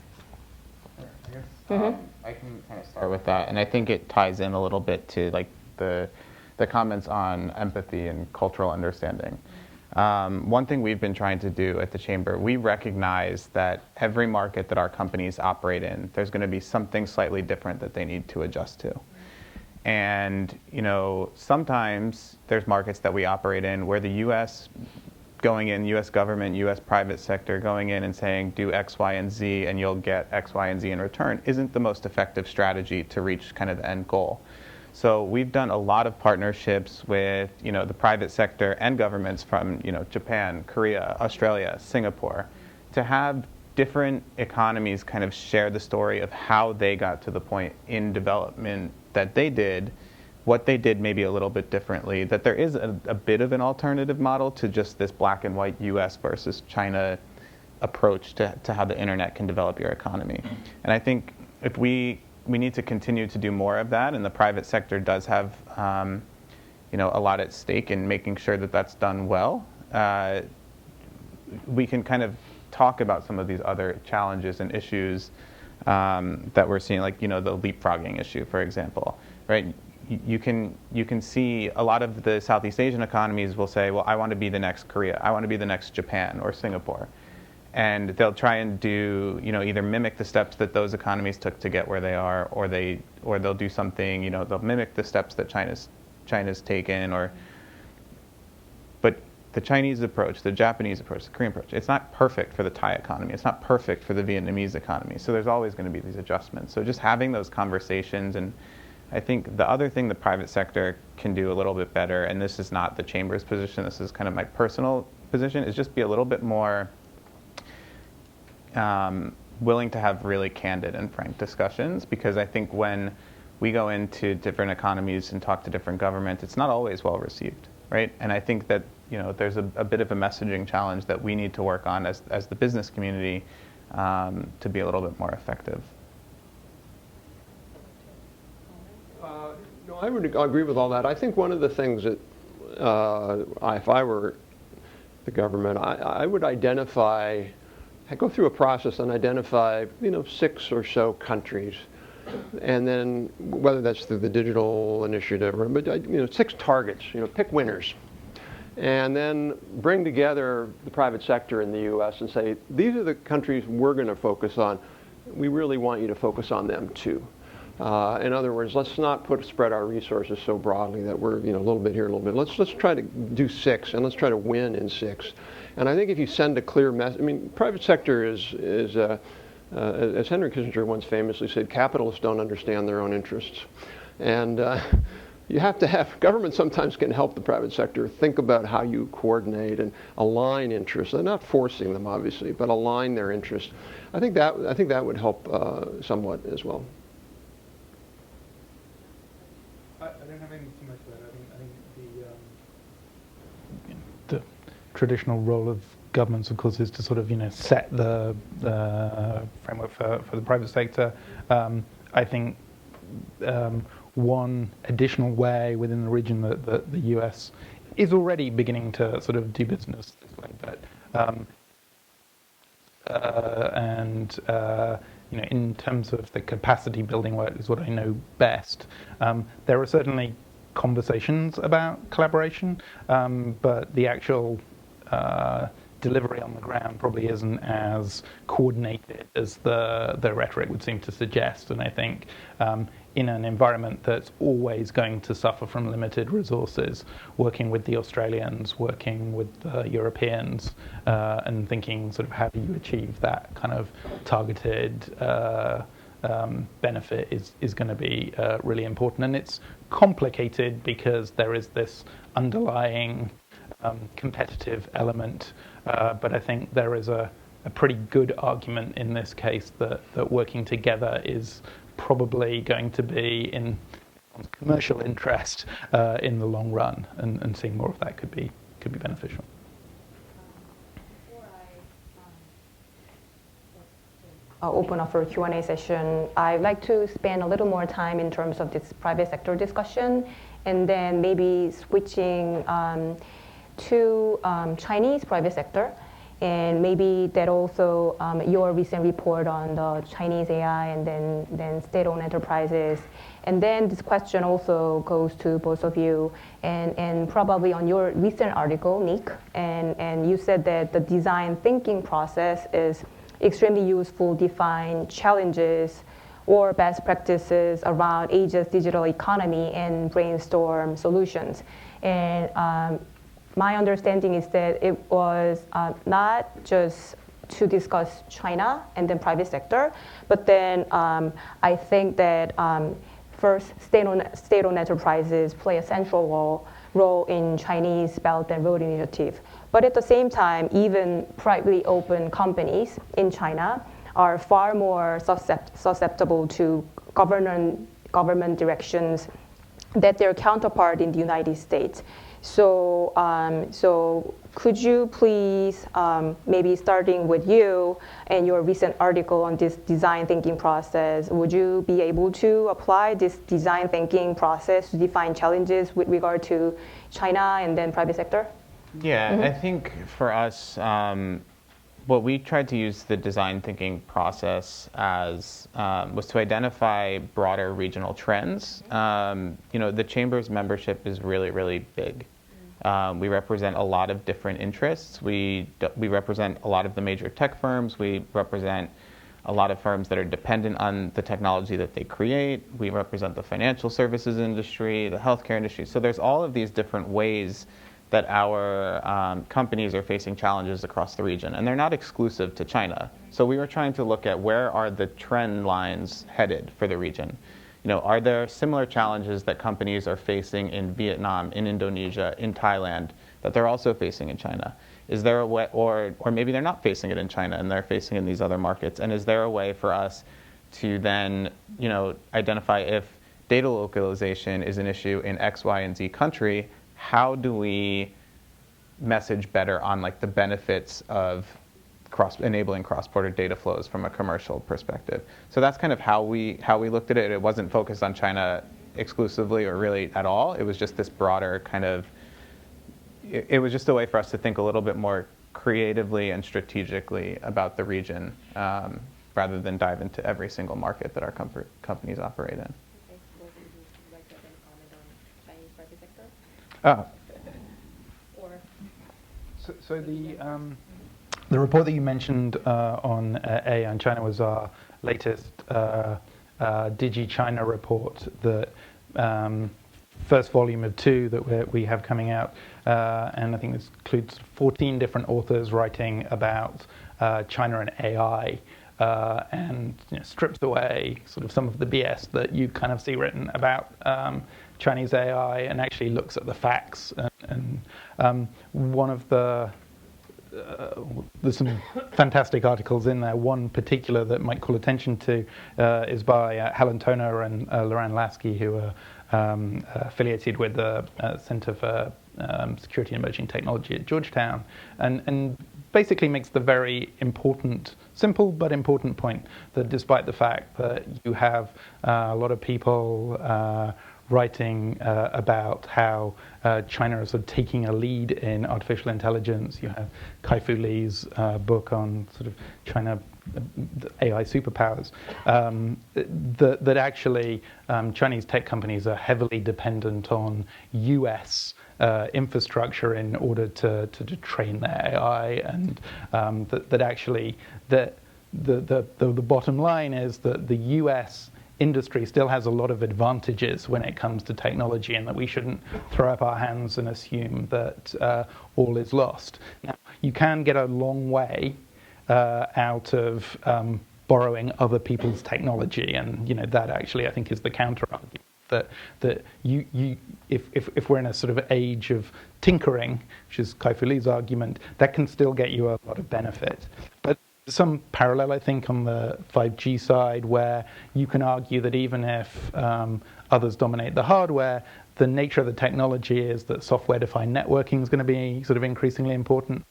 B: I can kind of start with that, and I think it ties in a little bit to like the comments on empathy and cultural understanding. One thing we've been trying to do at the Chamber, we recognize that every market that our companies operate in, there's going to be something slightly different that they need to adjust to. And, sometimes there's markets that we operate in where the US going in, US government, US private sector going in and saying, do X, Y, and Z, and you'll get X, Y, and Z in return, isn't the most effective strategy to reach kind of the end goal. So we've done a lot of partnerships with, the private sector and governments from, Japan, Korea, Australia, Singapore, to have different economies kind of share the story of how they got to the point in development that they did, what they did maybe a little bit differently, that there is a bit of an alternative model to just this black and white US versus China approach to how the internet can develop your economy. And I think if we need to continue to do more of that, and the private sector does have a lot at stake in making sure that that's done well, we can kind of talk about some of these other challenges and issues that we're seeing, like the leapfrogging issue, for example, right? You can see a lot of the Southeast Asian economies will say, well, I want to be the next Korea, I want to be the next Japan or Singapore, and they'll try and do either mimic the steps that those economies took to get where they are, or they'll do something, they'll mimic the steps that China's taken, but the Chinese approach, the Japanese approach, the Korean approach, it's not perfect for the Thai economy. It's not perfect for the Vietnamese economy. So there's always going to be these adjustments. So just having those conversations, and I think the other thing the private sector can do a little bit better, and this is not the Chamber's position, this is kind of my personal position, is just be a little bit more willing to have really candid and frank discussions, because I think when we go into different economies and talk to different governments, it's not always well received, right? And I think that there's a bit of a messaging challenge that we need to work on as the business community to be a little bit more effective.
C: No, I would agree with all that. I think one of the things that, if I were the government, I would go through a process and identify 6 or so countries, and then whether that's through the digital initiative or 6 targets, pick winners, and then bring together the private sector in the U.S. and say, these are the countries we're going to focus on. We really want you to focus on them too. In other words, let's not spread our resources so broadly that we're a little bit here, a little bit. Let's try to do 6, and let's try to win in 6. And I think if you send a clear message, private sector is as Henry Kissinger once famously said, capitalists don't understand their own interests. And you have to have, government sometimes can help the private sector think about how you coordinate and align interests. They're not forcing them, obviously, but align their interests. I think that would help somewhat as well.
D: I don't have anything too much to that. I think the traditional role of governments, of course, is to sort of set the framework for the private sector. I think one additional way within the region that the US is already beginning to sort of do business this way, but in terms of the capacity building work is what I know best. There are certainly conversations about collaboration, but the actual delivery on the ground probably isn't as coordinated as the rhetoric would seem to suggest. And I think in an environment that's always going to suffer from limited resources, working with the Australians, working with the Europeans, and thinking sort of how do you achieve that kind of targeted benefit is going to be really important. And it's complicated because there is this underlying competitive element, but I think there is a pretty good argument in this case that working together is probably going to be in commercial interest in the long run, and seeing more of that could be beneficial.
A: I'll open up for a Q&A session. I'd like to spend a little more time in terms of this private sector discussion, and then maybe switching to Chinese private sector, and maybe that also your recent report on the Chinese AI, and then state-owned enterprises. And then this question also goes to both of you, and probably on your recent article, Nick, and you said that the design thinking process is extremely useful to define challenges or best practices around Asia's digital economy and brainstorm solutions. And my understanding is that it was not just to discuss China and then private sector, but then I think that first, state-owned enterprises play a central role in Chinese Belt and Road Initiative. But at the same time, even privately owned companies in China are far more susceptible to government directions than their counterpart in the United States. So could you please, maybe starting with you and your recent article on this design thinking process, would you be able to apply this design thinking process to define challenges with regard to China and then private sector?
B: Yeah, I think for us, what we tried to use the design thinking process as was to identify broader regional trends. The Chamber's membership is really, really big. We represent a lot of different interests. We represent a lot of the major tech firms. We represent a lot of firms that are dependent on the technology that they create. We represent the financial services industry, the healthcare industry. So there's all of these different ways that our companies are facing challenges across the region. And they're not exclusive to China. So we were trying to look at where are the trend lines headed for the region. Are there similar challenges that companies are facing in Vietnam, in Indonesia, in Thailand, that they're also facing in China? Is there a way, or maybe they're not facing it in China and they're facing it in these other markets? And is there a way for us to then, identify if data localization is an issue in X, Y, and Z country? How do we message better on the benefits of enabling cross-border data flows from a commercial perspective? So that's kind of how we looked at it. It wasn't focused on China exclusively or really at all. It was just this broader kind of, it was just a way for us to think a little bit more creatively and strategically about the region, rather than dive into every single market that our companies operate in.
A: Okay, so would you like to comment on Chinese private sector?
D: So the report that you mentioned on AI in China was our latest Digi China report, the first volume of 2 that we have coming out, and I think this includes 14 different authors writing about China and AI, and strips away sort of some of the BS that you kind of see written about Chinese AI and actually looks at the facts. And one of there's some fantastic articles in there. One particular that might call attention to is by Helen Toner and Loran Lasky, who are affiliated with the Center for Security and Emerging Technology at Georgetown, and basically makes the very important, simple but important point that despite the fact that you have a lot of people writing about how China is sort of taking a lead in artificial intelligence. You have Kai-Fu Lee's book on sort of China AI superpowers, that actually Chinese tech companies are heavily dependent on US infrastructure in order to train their AI, and that actually the bottom line is that the US industry still has a lot of advantages when it comes to technology, and that we shouldn't throw up our hands and assume that all is lost. Now, you can get a long way out of borrowing other people's technology, and that actually I think is the counter argument, that you if we're in a sort of age of tinkering, which is Kai-Fu Lee's argument, that can still get you a lot of benefit. But some parallel, I think, on the 5G side, where you can argue that even if others dominate the hardware, the nature of the technology is that software-defined networking is going to be sort of increasingly important,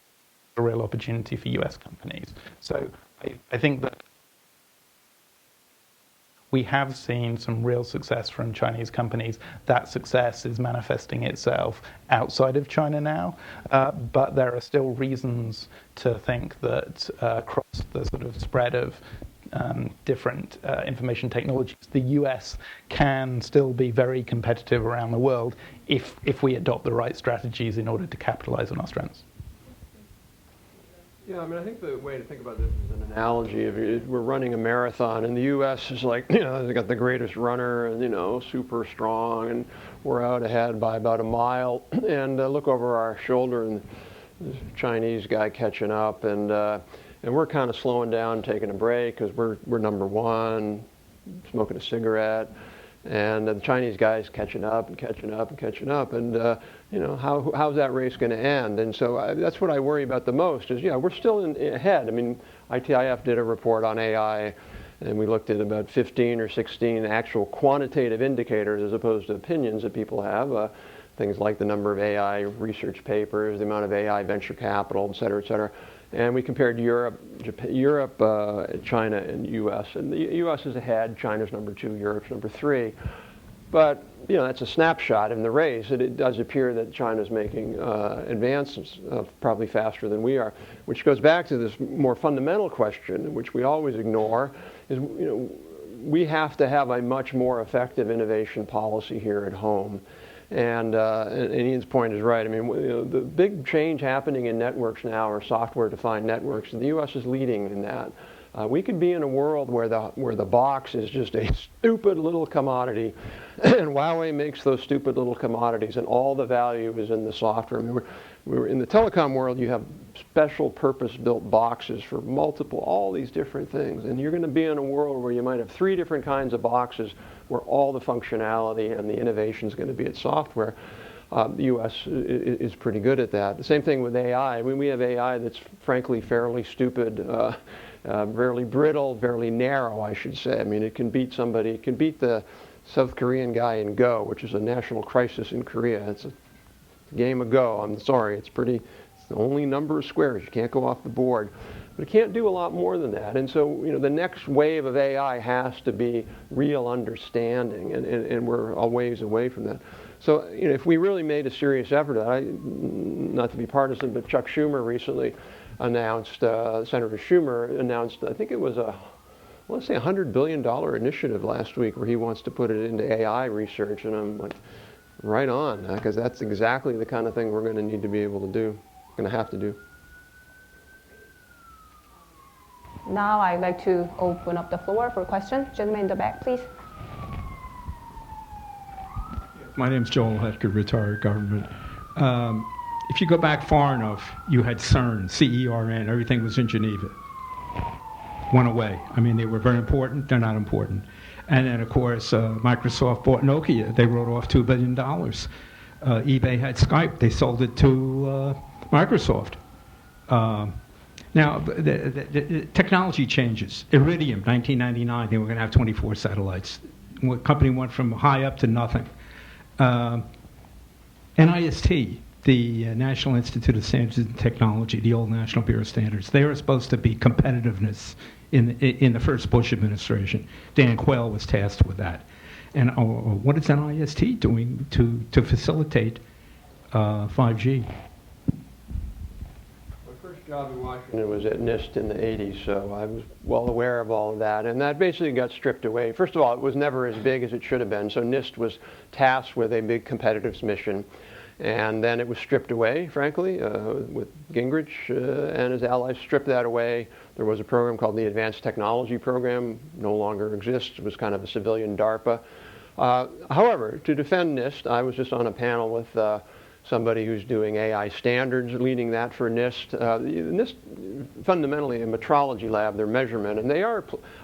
D: a real opportunity for US companies. So I think that we have seen some real success from Chinese companies. That success is manifesting itself outside of China now, but there are still reasons to think that across the sort of spread of different information technologies, the US can still be very competitive around the world if we adopt the right strategies in order to capitalize on our strengths.
C: Yeah, I mean, I think the way to think about this is an analogy. If we're running a marathon, and the U.S. is like, they got the greatest runner, and super strong, and we're out ahead by about a mile, and look over our shoulder, and this Chinese guy catching up, and we're kind of slowing down, taking a break because we're number one, smoking a cigarette. And the Chinese guys catching up and catching up and catching up, and how's that race going to end? And so that's what I worry about the most. Is we're still ahead. I mean, ITIF did a report on AI, and we looked at about 15 or 16 actual quantitative indicators as opposed to opinions that people have. things like the number of AI research papers, the amount of AI venture capital, et cetera, et cetera. And we compared Europe, China, and U.S. And the U.S. is ahead, China's number 2, Europe's number 3. But that's a snapshot in the race. It does appear that China's making advances probably faster than we are, which goes back to this more fundamental question, which we always ignore, is we have to have a much more effective innovation policy here at home. And Ian's point is right. I mean, the big change happening in networks now are software-defined networks, and the U.S. is leading in that. We could be in a world where the box is just a stupid little commodity, and Huawei makes those stupid little commodities, and all the value is in the software. I mean, we're in the telecom world. You have special purpose-built boxes for all these different things, and you're going to be in a world where you might have 3 different kinds of boxes where all the functionality and the innovation is going to be at software. The U.S. is pretty good at that. The same thing with AI. I mean, we have AI that's frankly fairly stupid. Fairly brittle, fairly narrow, I should say. I mean, it can beat somebody. It can beat the South Korean guy in Go, which is a national crisis in Korea. It's a game of Go. I'm sorry. It's the only number of squares. You can't go off the board. But it can't do a lot more than that. And so, the next wave of AI has to be real understanding, and we're a ways away from that. So, if we really made a serious effort, not to be partisan, but Chuck Schumer recently announced, Senator Schumer announced, I think it was let's say $100 billion initiative last week where he wants to put it into AI research. And I'm like, right on, because that's exactly the kind of thing we're going to need to be able to do, going to have to do.
A: Now I'd like to open up the floor for questions. Gentleman in the back, please.
E: My name's Joel Hetker, retired government. If you go back far enough, you had CERN, C-E-R-N, everything was in Geneva. Went away. I mean, they were very important, they're not important. And then, of course, Microsoft bought Nokia. They wrote off $2 billion. eBay had Skype. They sold it to Microsoft. Now, the technology changes. Iridium, 1999, they were going to have 24 satellites. The company went from high up to nothing. NIST, the National Institute of Standards and Technology, the old National Bureau of Standards, they were supposed to be competitiveness in the first Bush administration. Dan Quayle was tasked with that. And what is NIST doing to facilitate 5G?
C: My first job in Washington was at NIST in the 80s, so I was well aware of all of that. And that basically got stripped away. First of all, it was never as big as it should have been. So NIST was tasked with a big competitiveness mission. And then it was stripped away, frankly, with Gingrich and his allies stripped that away. There was a program called the Advanced Technology Program, no longer exists. It was kind of a civilian DARPA. However, to defend NIST, I was just on a panel with somebody who's doing AI standards, leading that for NIST. NIST, fundamentally a metrology lab, their measurement, and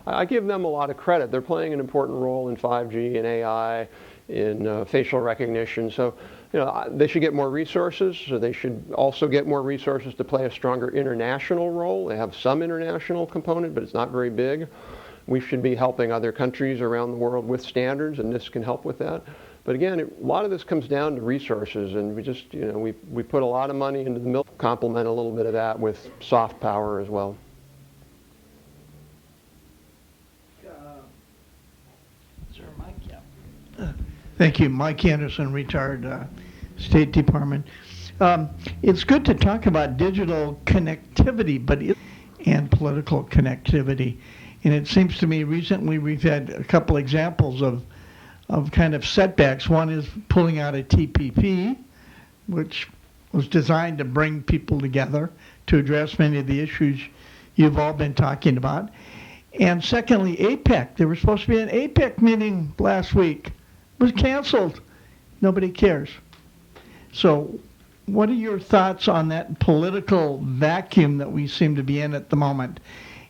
C: I give them a lot of credit. They're playing an important role in 5G and AI, in facial recognition. So, they should get more resources. So they should also get more resources to play a stronger international role. They have some international component, but it's not very big. We should be helping other countries around the world with standards, and this can help with that. But again, a lot of this comes down to resources, and we just, we put a lot of money into the middle, complement a little bit of that with soft power as well.
F: Thank you. Mike Anderson, retired State Department. It's good to talk about digital connectivity, and political connectivity. And it seems to me recently we've had a couple examples of kind of setbacks. One is pulling out of TPP, which was designed to bring people together to address many of the issues you've all been talking about. And secondly, APEC. There was supposed to be an APEC meeting last week. It was canceled. Nobody cares. So what are your thoughts on that political vacuum that we seem to be in at the moment?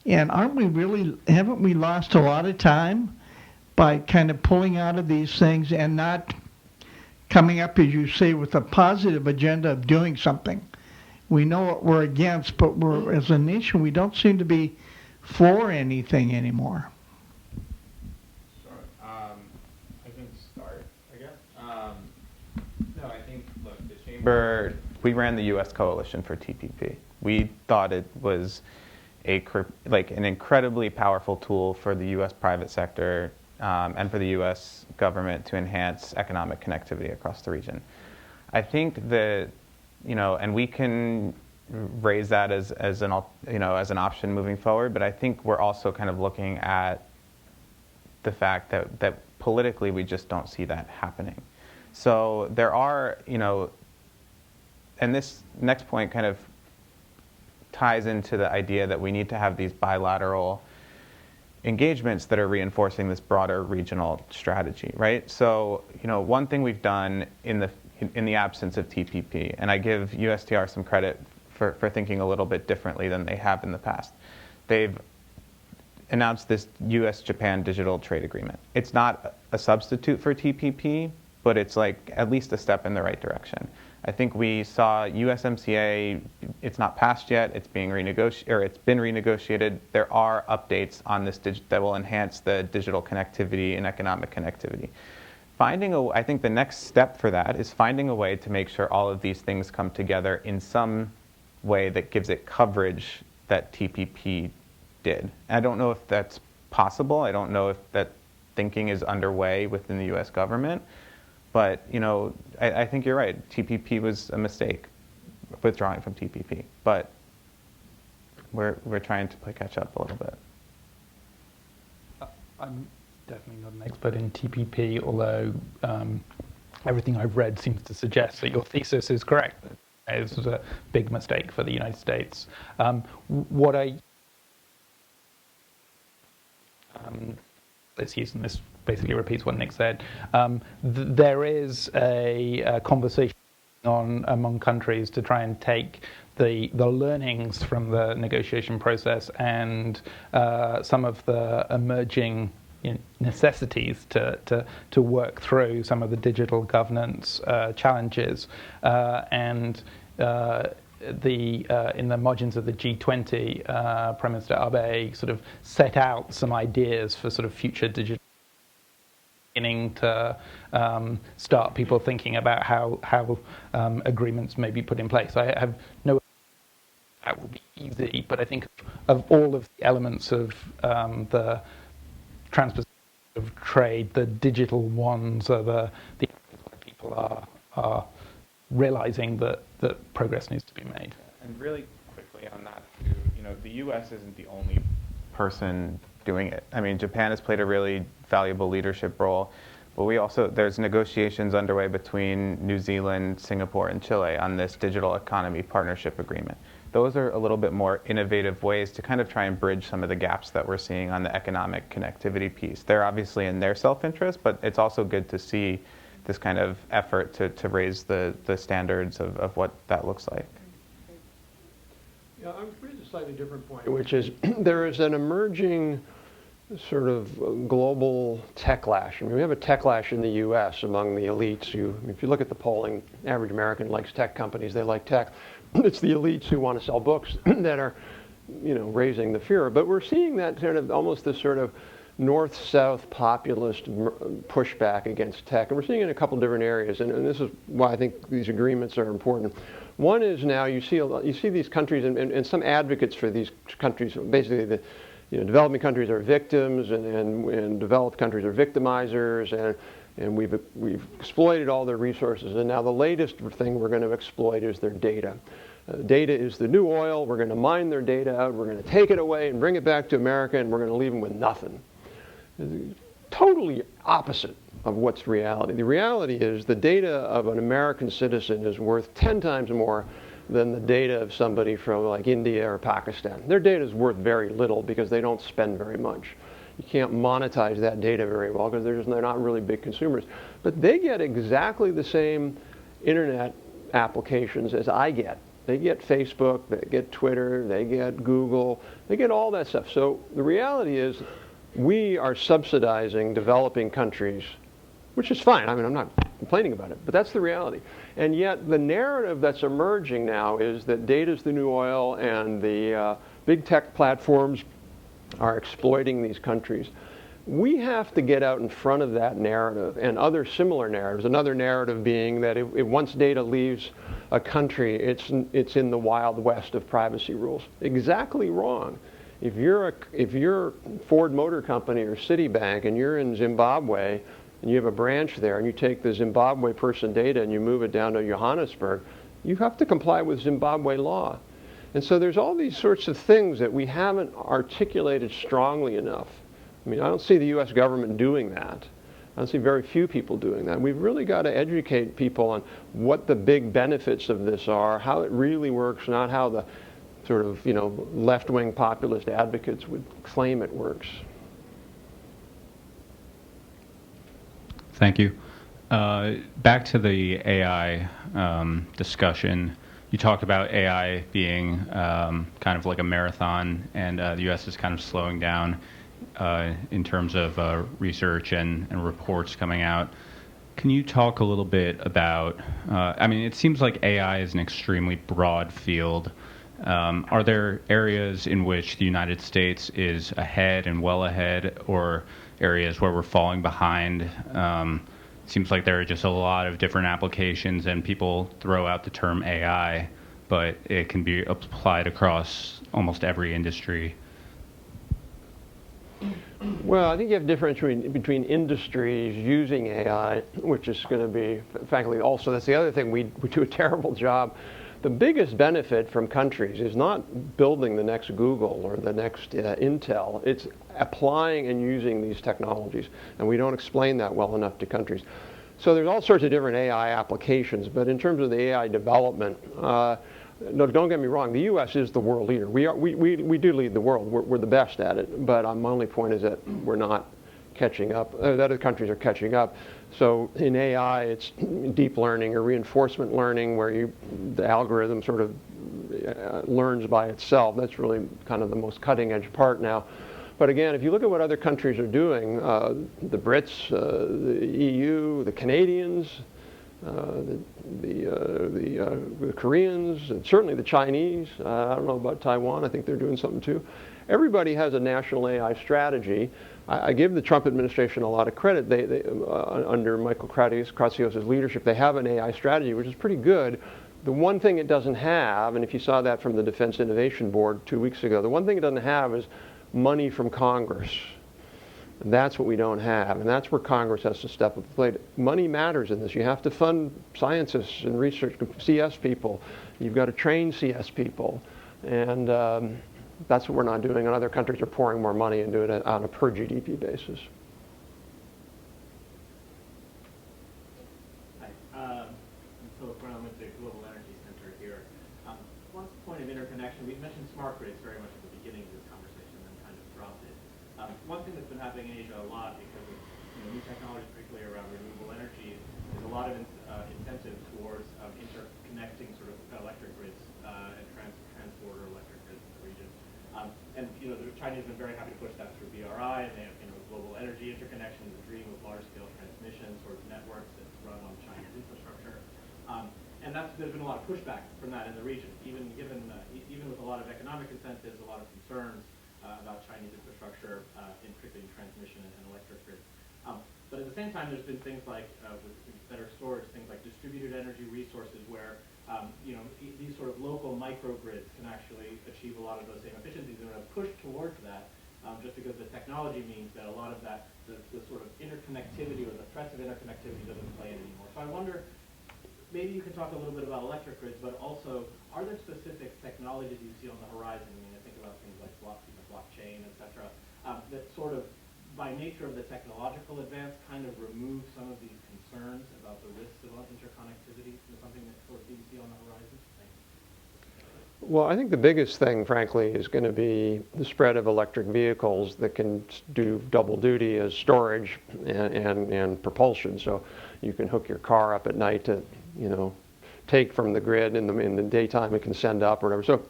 F: And haven't we lost a lot of time by kind of pulling out of these things and not coming up, as you say, with a positive agenda of doing something? We know what we're against, but as a nation, we don't seem to be for anything anymore.
B: I can start, I guess. No, I think we ran the U.S. coalition for TPP. We thought it was an incredibly powerful tool for the U.S. private sector and for the U.S. government to enhance economic connectivity across the region. I think that, and we can raise that as an option moving forward, but I think we're also kind of looking at the fact that politically we just don't see that happening. So there are, and this next point kind of ties into the idea that we need to have these bilateral engagements that are reinforcing this broader regional strategy, right? So, one thing we've done in the absence of TPP, and I give USTR some credit for thinking a little bit differently than they have in the past. They've announced this US-Japan digital trade agreement. It's not a substitute for TPP, but it's like at least a step in the right direction. I think we saw USMCA, it's not passed yet, it's being it's been renegotiated. There are updates on this that will enhance the digital connectivity and economic connectivity. I think the next step for that is finding a way to make sure all of these things come together in some way that gives it coverage that TPP did. I don't know if that's possible. I don't know if that thinking is underway within the U.S. government. But, I think you're right. TPP was a mistake, withdrawing from TPP. But we're trying to play catch up a little bit.
D: I'm definitely not an expert in TPP, although everything I've read seems to suggest that your thesis is correct. This was a big mistake for the United States. Let's use, and this basically repeats what Nick said. There is a conversation among countries to try and take the learnings from the negotiation process and some of the emerging necessities to work through some of the digital governance challenges. In the margins of the G20, Prime Minister Abe sort of set out some ideas for sort of future digital, beginning to start people thinking about how agreements may be put in place. I have no that will be easy, but I think of all of the elements of the trans-Pacific of trade, the digital ones are the people are realizing that progress needs to be made.
B: And really quickly on that too, the U.S. isn't the only person doing it. I mean, Japan has played a really valuable leadership role, but there's negotiations underway between New Zealand, Singapore, and Chile on this digital economy partnership agreement. Those are a little bit more innovative ways to kind of try and bridge some of the gaps that we're seeing on the economic connectivity piece. They're obviously in their self-interest, but it's also good to see this kind of effort to raise the standards of what that looks like.
C: Yeah, I would raise a slightly different point, which is there is an emerging sort of global techlash. I mean, we have a techlash in the U.S. among the elites if you look at the polling, average American likes tech companies, they like tech. It's the elites who want to sell books that are, raising the fear. But we're seeing that sort of almost this sort of north-south populist pushback against tech. And we're seeing it in a couple different areas. And this is why I think these agreements are important. One is now you see these countries and some advocates for these countries. Basically, the developing countries are victims and developed countries are victimizers. And we've exploited all their resources. And now the latest thing we're going to exploit is their data. Data is the new oil. We're going to mine their data out. We're going to take it away and bring it back to America, and we're going to leave them with nothing. Totally opposite of what's reality. The reality is the data of an American citizen is worth 10 times more than the data of somebody from like India or Pakistan. Their data is worth very little because they don't spend very much. You can't monetize that data very well because they're not really big consumers. But they get exactly the same internet applications as I get. They get Facebook, they get Twitter, they get Google, they get all that stuff. So the reality is we are subsidizing developing countries, which is fine. I mean, I'm not complaining about it, but that's the reality. And yet the narrative that's emerging now is that data is the new oil and the big tech platforms are exploiting these countries. We have to get out in front of that narrative and other similar narratives. Another narrative being that once data leaves a country, it's in the Wild West of privacy rules. Exactly wrong. If you're Ford Motor Company or Citibank and you're in Zimbabwe and you have a branch there and you take the Zimbabwe person data and you move it down to Johannesburg, you have to comply with Zimbabwe law. And so there's all these sorts of things that we haven't articulated strongly enough. I mean, I don't see the US government doing that. I don't see very few people doing that. We've really got to educate people on what the big benefits of this are, how it really works, not how the sort of, left-wing populist advocates would claim it works.
G: Thank you. Back to the AI discussion. You talked about AI being kind of like a marathon, and the U.S. is kind of slowing down in terms of research and reports coming out. Can you talk a little bit about, I mean, it seems like AI is an extremely broad field. Are there areas in which the United States is ahead and well ahead, or areas where we're falling behind? It seems like there are just a lot of different applications, and people throw out the term AI, but it can be applied across almost every industry.
C: Well, I think you have to differentiate between industries using AI, which is going to be, frankly, also, that's the other thing, we do a terrible job. The biggest benefit from countries is not building the next Google or the next Intel. It's applying and using these technologies. And we don't explain that well enough to countries. So there's all sorts of different AI applications. But in terms of the AI development, no, don't get me wrong, the U.S. is the world leader. We do lead the world. We're the best at it. But my only point is that we're not catching up. The other countries are catching up. So in AI, it's deep learning or reinforcement learning, where the algorithm sort of learns by itself. That's really kind of the most cutting edge part now. But again, if you look at what other countries are doing, the Brits, the EU, the Canadians, the Koreans, and certainly the Chinese. I don't know about Taiwan. I think they're doing something too. Everybody has a national AI strategy. I give the Trump administration a lot of credit. They under Michael Kratsios's leadership, they have an AI strategy, which is pretty good. The one thing it doesn't have, and if you saw that from the Defense Innovation Board 2 weeks ago, the one thing it doesn't have is money from Congress. And that's what we don't have, and that's where Congress has to step up to the plate. Money matters in this. You have to fund scientists and research, CS people. You've got to train CS people, and that's what we're not doing. And other countries are pouring more money into it on a per GDP basis.
H: Hi, I'm Philip Brown with the Global Energy Center here. One point of interconnection, we've mentioned smart grids very much at the beginning of this conversation and kind of dropped it. One thing that's been happening in Asia a lot because of new technologies, particularly around renewable energy, is a lot of incentive towards interconnecting sort of electric grids and transporter electric grids in the region. And the Chinese have been very happy to push that through BRI, and they have global energy interconnection, the dream of large-scale transmission sort of networks that run on China's infrastructure. And there's been a lot of pushback from that in the region, even with a lot of economic incentives, a lot of concerns about Chinese infrastructure, particularly in transmission and electric grids. But at the same time, there's been things like, with better storage, things like distributed energy resources where these sort of local microgrids can actually achieve a lot of those same efficiencies, and are pushed towards that just because the technology means that a lot of that, the sort of interconnectivity or the threats of interconnectivity doesn't play in anymore. So I wonder, maybe you could talk a little bit about electric grids, but also, are there specific technologies you see on the horizon? I mean, I think about things like blockchain, et cetera, that sort of, by nature of the technological advance, kind of remove some of these concerns about the risks of interconnectivity. Is something that sort of you see on the horizon? Thanks.
C: Well, I think the biggest thing, frankly, is going to be the spread of electric vehicles that can do double duty as storage and propulsion. So you can hook your car up at night to, take from the grid. In the daytime it can send up or whatever. So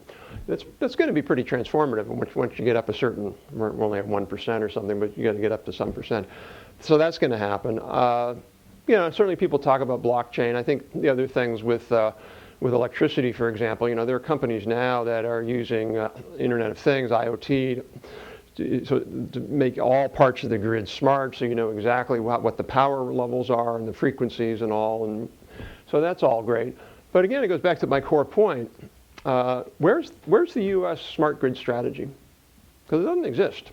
C: that's going to be pretty transformative. Once you get up a certain, we're only at 1% or something, but you got to get up to some percent. So that's going to happen. Certainly people talk about blockchain. I think the other things with electricity, for example, there are companies now that are using Internet of Things, IoT, to make all parts of the grid smart, so you know exactly what the power levels are and the frequencies and all. And so that's all great. But again, it goes back to my core point. Where's the U.S. smart grid strategy? Because it doesn't exist.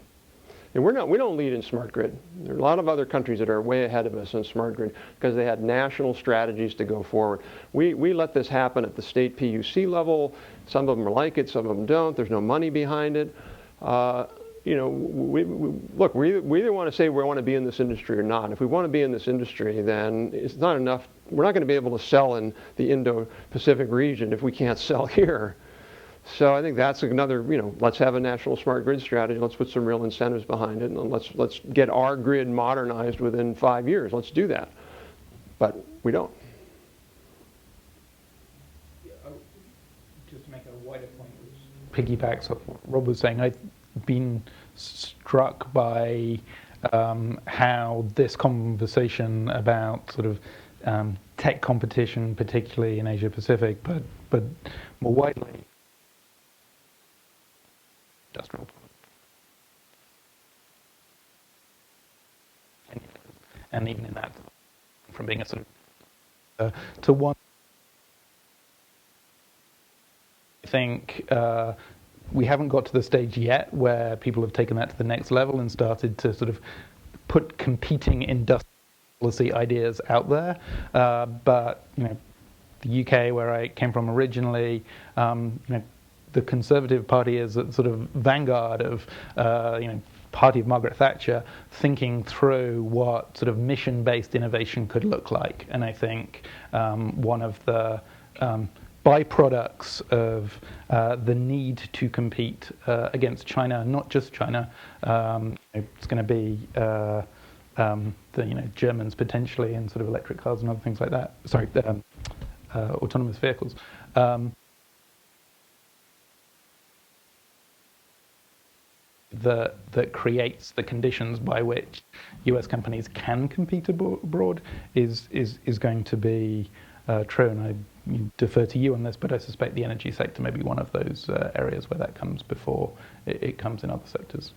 C: And we don't lead in smart grid. There are a lot of other countries that are way ahead of us in smart grid because they had national strategies to go forward. We let this happen at the state PUC level. Some of them like it, some of them don't. There's no money behind it. You know, we either want to say we want to be in this industry or not. If we want to be in this industry, then it's not enough. We're not going to be able to sell in the Indo-Pacific region if we can't sell here. So I think that's another, you know, let's have a national smart grid strategy. Let's put some real incentives behind it, and let's get our grid modernized within 5 years. Let's do that. But we don't.
D: Just to make a wider point, which piggybacks off what Rob was saying, I've been struck by how this conversation about sort of tech competition, particularly in Asia Pacific, but more widely, industrial, and even in that, from being a sort of to one, I think we haven't got to the stage yet where people have taken that to the next level and started to sort of put competing industrial policy ideas out there. But you know, the UK, where I came from originally, you know, the Conservative Party is at sort of vanguard of, you know, party of Margaret Thatcher, thinking through what sort of mission-based innovation could look like. And I think one of the byproducts of the need to compete against China, not just China, it's going to be the Germans potentially in sort of electric cars and other things like that. Sorry, autonomous vehicles. That creates the conditions by which US companies can compete abroad is going to be true, and I defer to you on this, but I suspect the energy sector may be one of those areas where that comes before it comes in other sectors.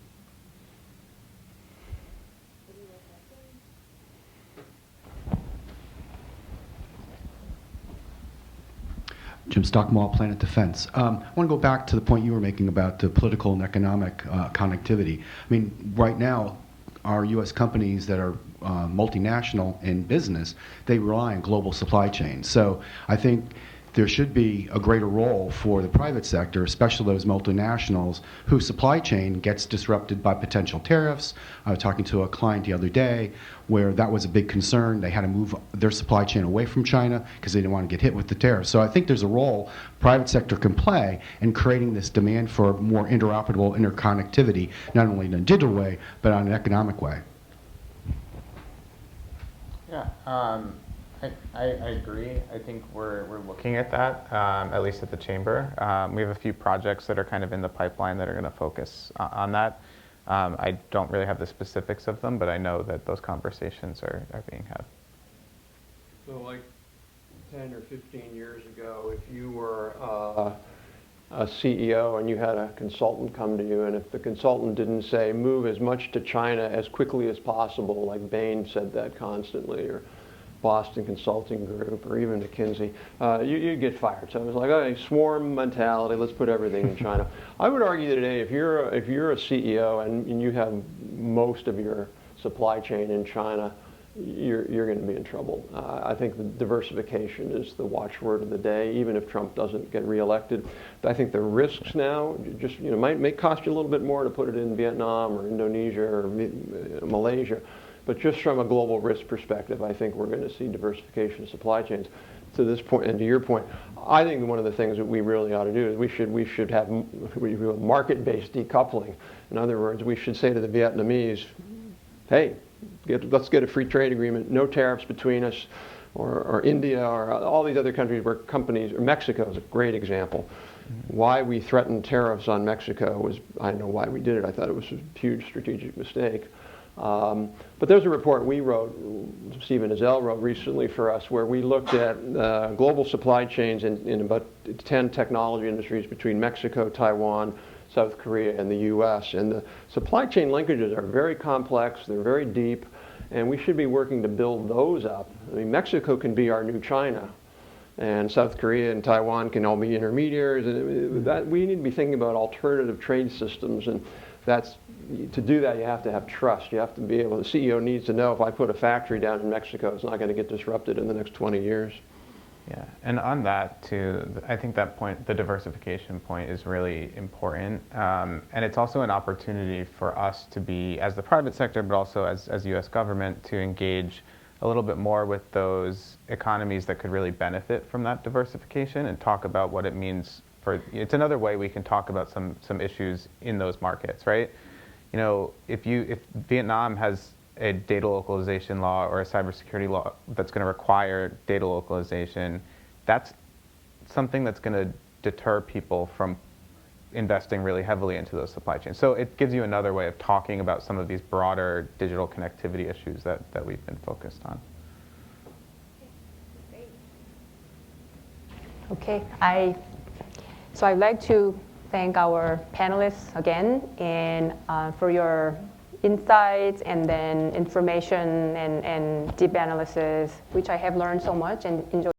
I: Jim Stockmall, Planet Defense. I want to go back to the point you were making about the political and economic connectivity. I mean, right now, our U.S. companies that are multinational in business, they rely on global supply chains. So I think there should be a greater role for the private sector, especially those multinationals whose supply chain gets disrupted by potential tariffs. I was talking to a client the other day where that was a big concern. They had to move their supply chain away from China because they didn't want to get hit with the tariffs. So I think there's a role private sector can play in creating this demand for more interoperable interconnectivity, not only in a digital way, but on an economic way.
B: Yeah. I agree. I think we're looking at that, at least at the Chamber. We have a few projects that are kind of in the pipeline that are going to focus on that. I don't really have the specifics of them, but I know that those conversations are being had.
C: So like 10 or 15 years ago, if you were a CEO and you had a consultant come to you, and if the consultant didn't say, move as much to China as quickly as possible, like Bain said that constantly, or Boston Consulting Group, or even McKinsey, you'd get fired. So it was like, okay, swarm mentality, let's put everything in China. I would argue that today, if you're a CEO and you have most of your supply chain in China, you're going to be in trouble. I think the diversification is the watchword of the day, even if Trump doesn't get reelected. I think the risks now just may cost you a little bit more to put it in Vietnam or Indonesia or Malaysia. But just from a global risk perspective, I think we're going to see diversification of supply chains. To this point, and to your point, I think one of the things that we really ought to do is we should have market-based decoupling. In other words, we should say to the Vietnamese, hey, let's get a free trade agreement, no tariffs between us, or India, or all these other countries where companies, or Mexico is a great example. Why we threatened tariffs on Mexico was, I don't know why we did it. I thought it was a huge strategic mistake. But there's a report we wrote, Stephen Azell wrote recently for us, where we looked at global supply chains in about 10 technology industries between Mexico, Taiwan, South Korea and the US. And the supply chain linkages are very complex, they're very deep, and we should be working to build those up. I mean, Mexico can be our new China, and South Korea and Taiwan can all be intermediaries. And that, we need to be thinking about alternative trade systems, and to do that, you have to have trust. You have to be able, the CEO needs to know if I put a factory down in Mexico, it's not going to get disrupted in the next 20 years.
B: Yeah, and on that too, I think that point, the diversification point, is really important. And it's also an opportunity for us to be, as the private sector, but also as US government, to engage a little bit more with those economies that could really benefit from that diversification and talk about what it means for, it's another way we can talk about some issues in those markets, right? You know, if Vietnam has a data localization law or a cybersecurity law that's going to require data localization, that's something that's going to deter people from investing really heavily into those supply chains. So it gives you another way of talking about some of these broader digital connectivity issues that we've been focused on.
A: Okay, so I'd like to thank our panelists again and for your insights and then information and deep analysis, which I have learned so much and enjoyed.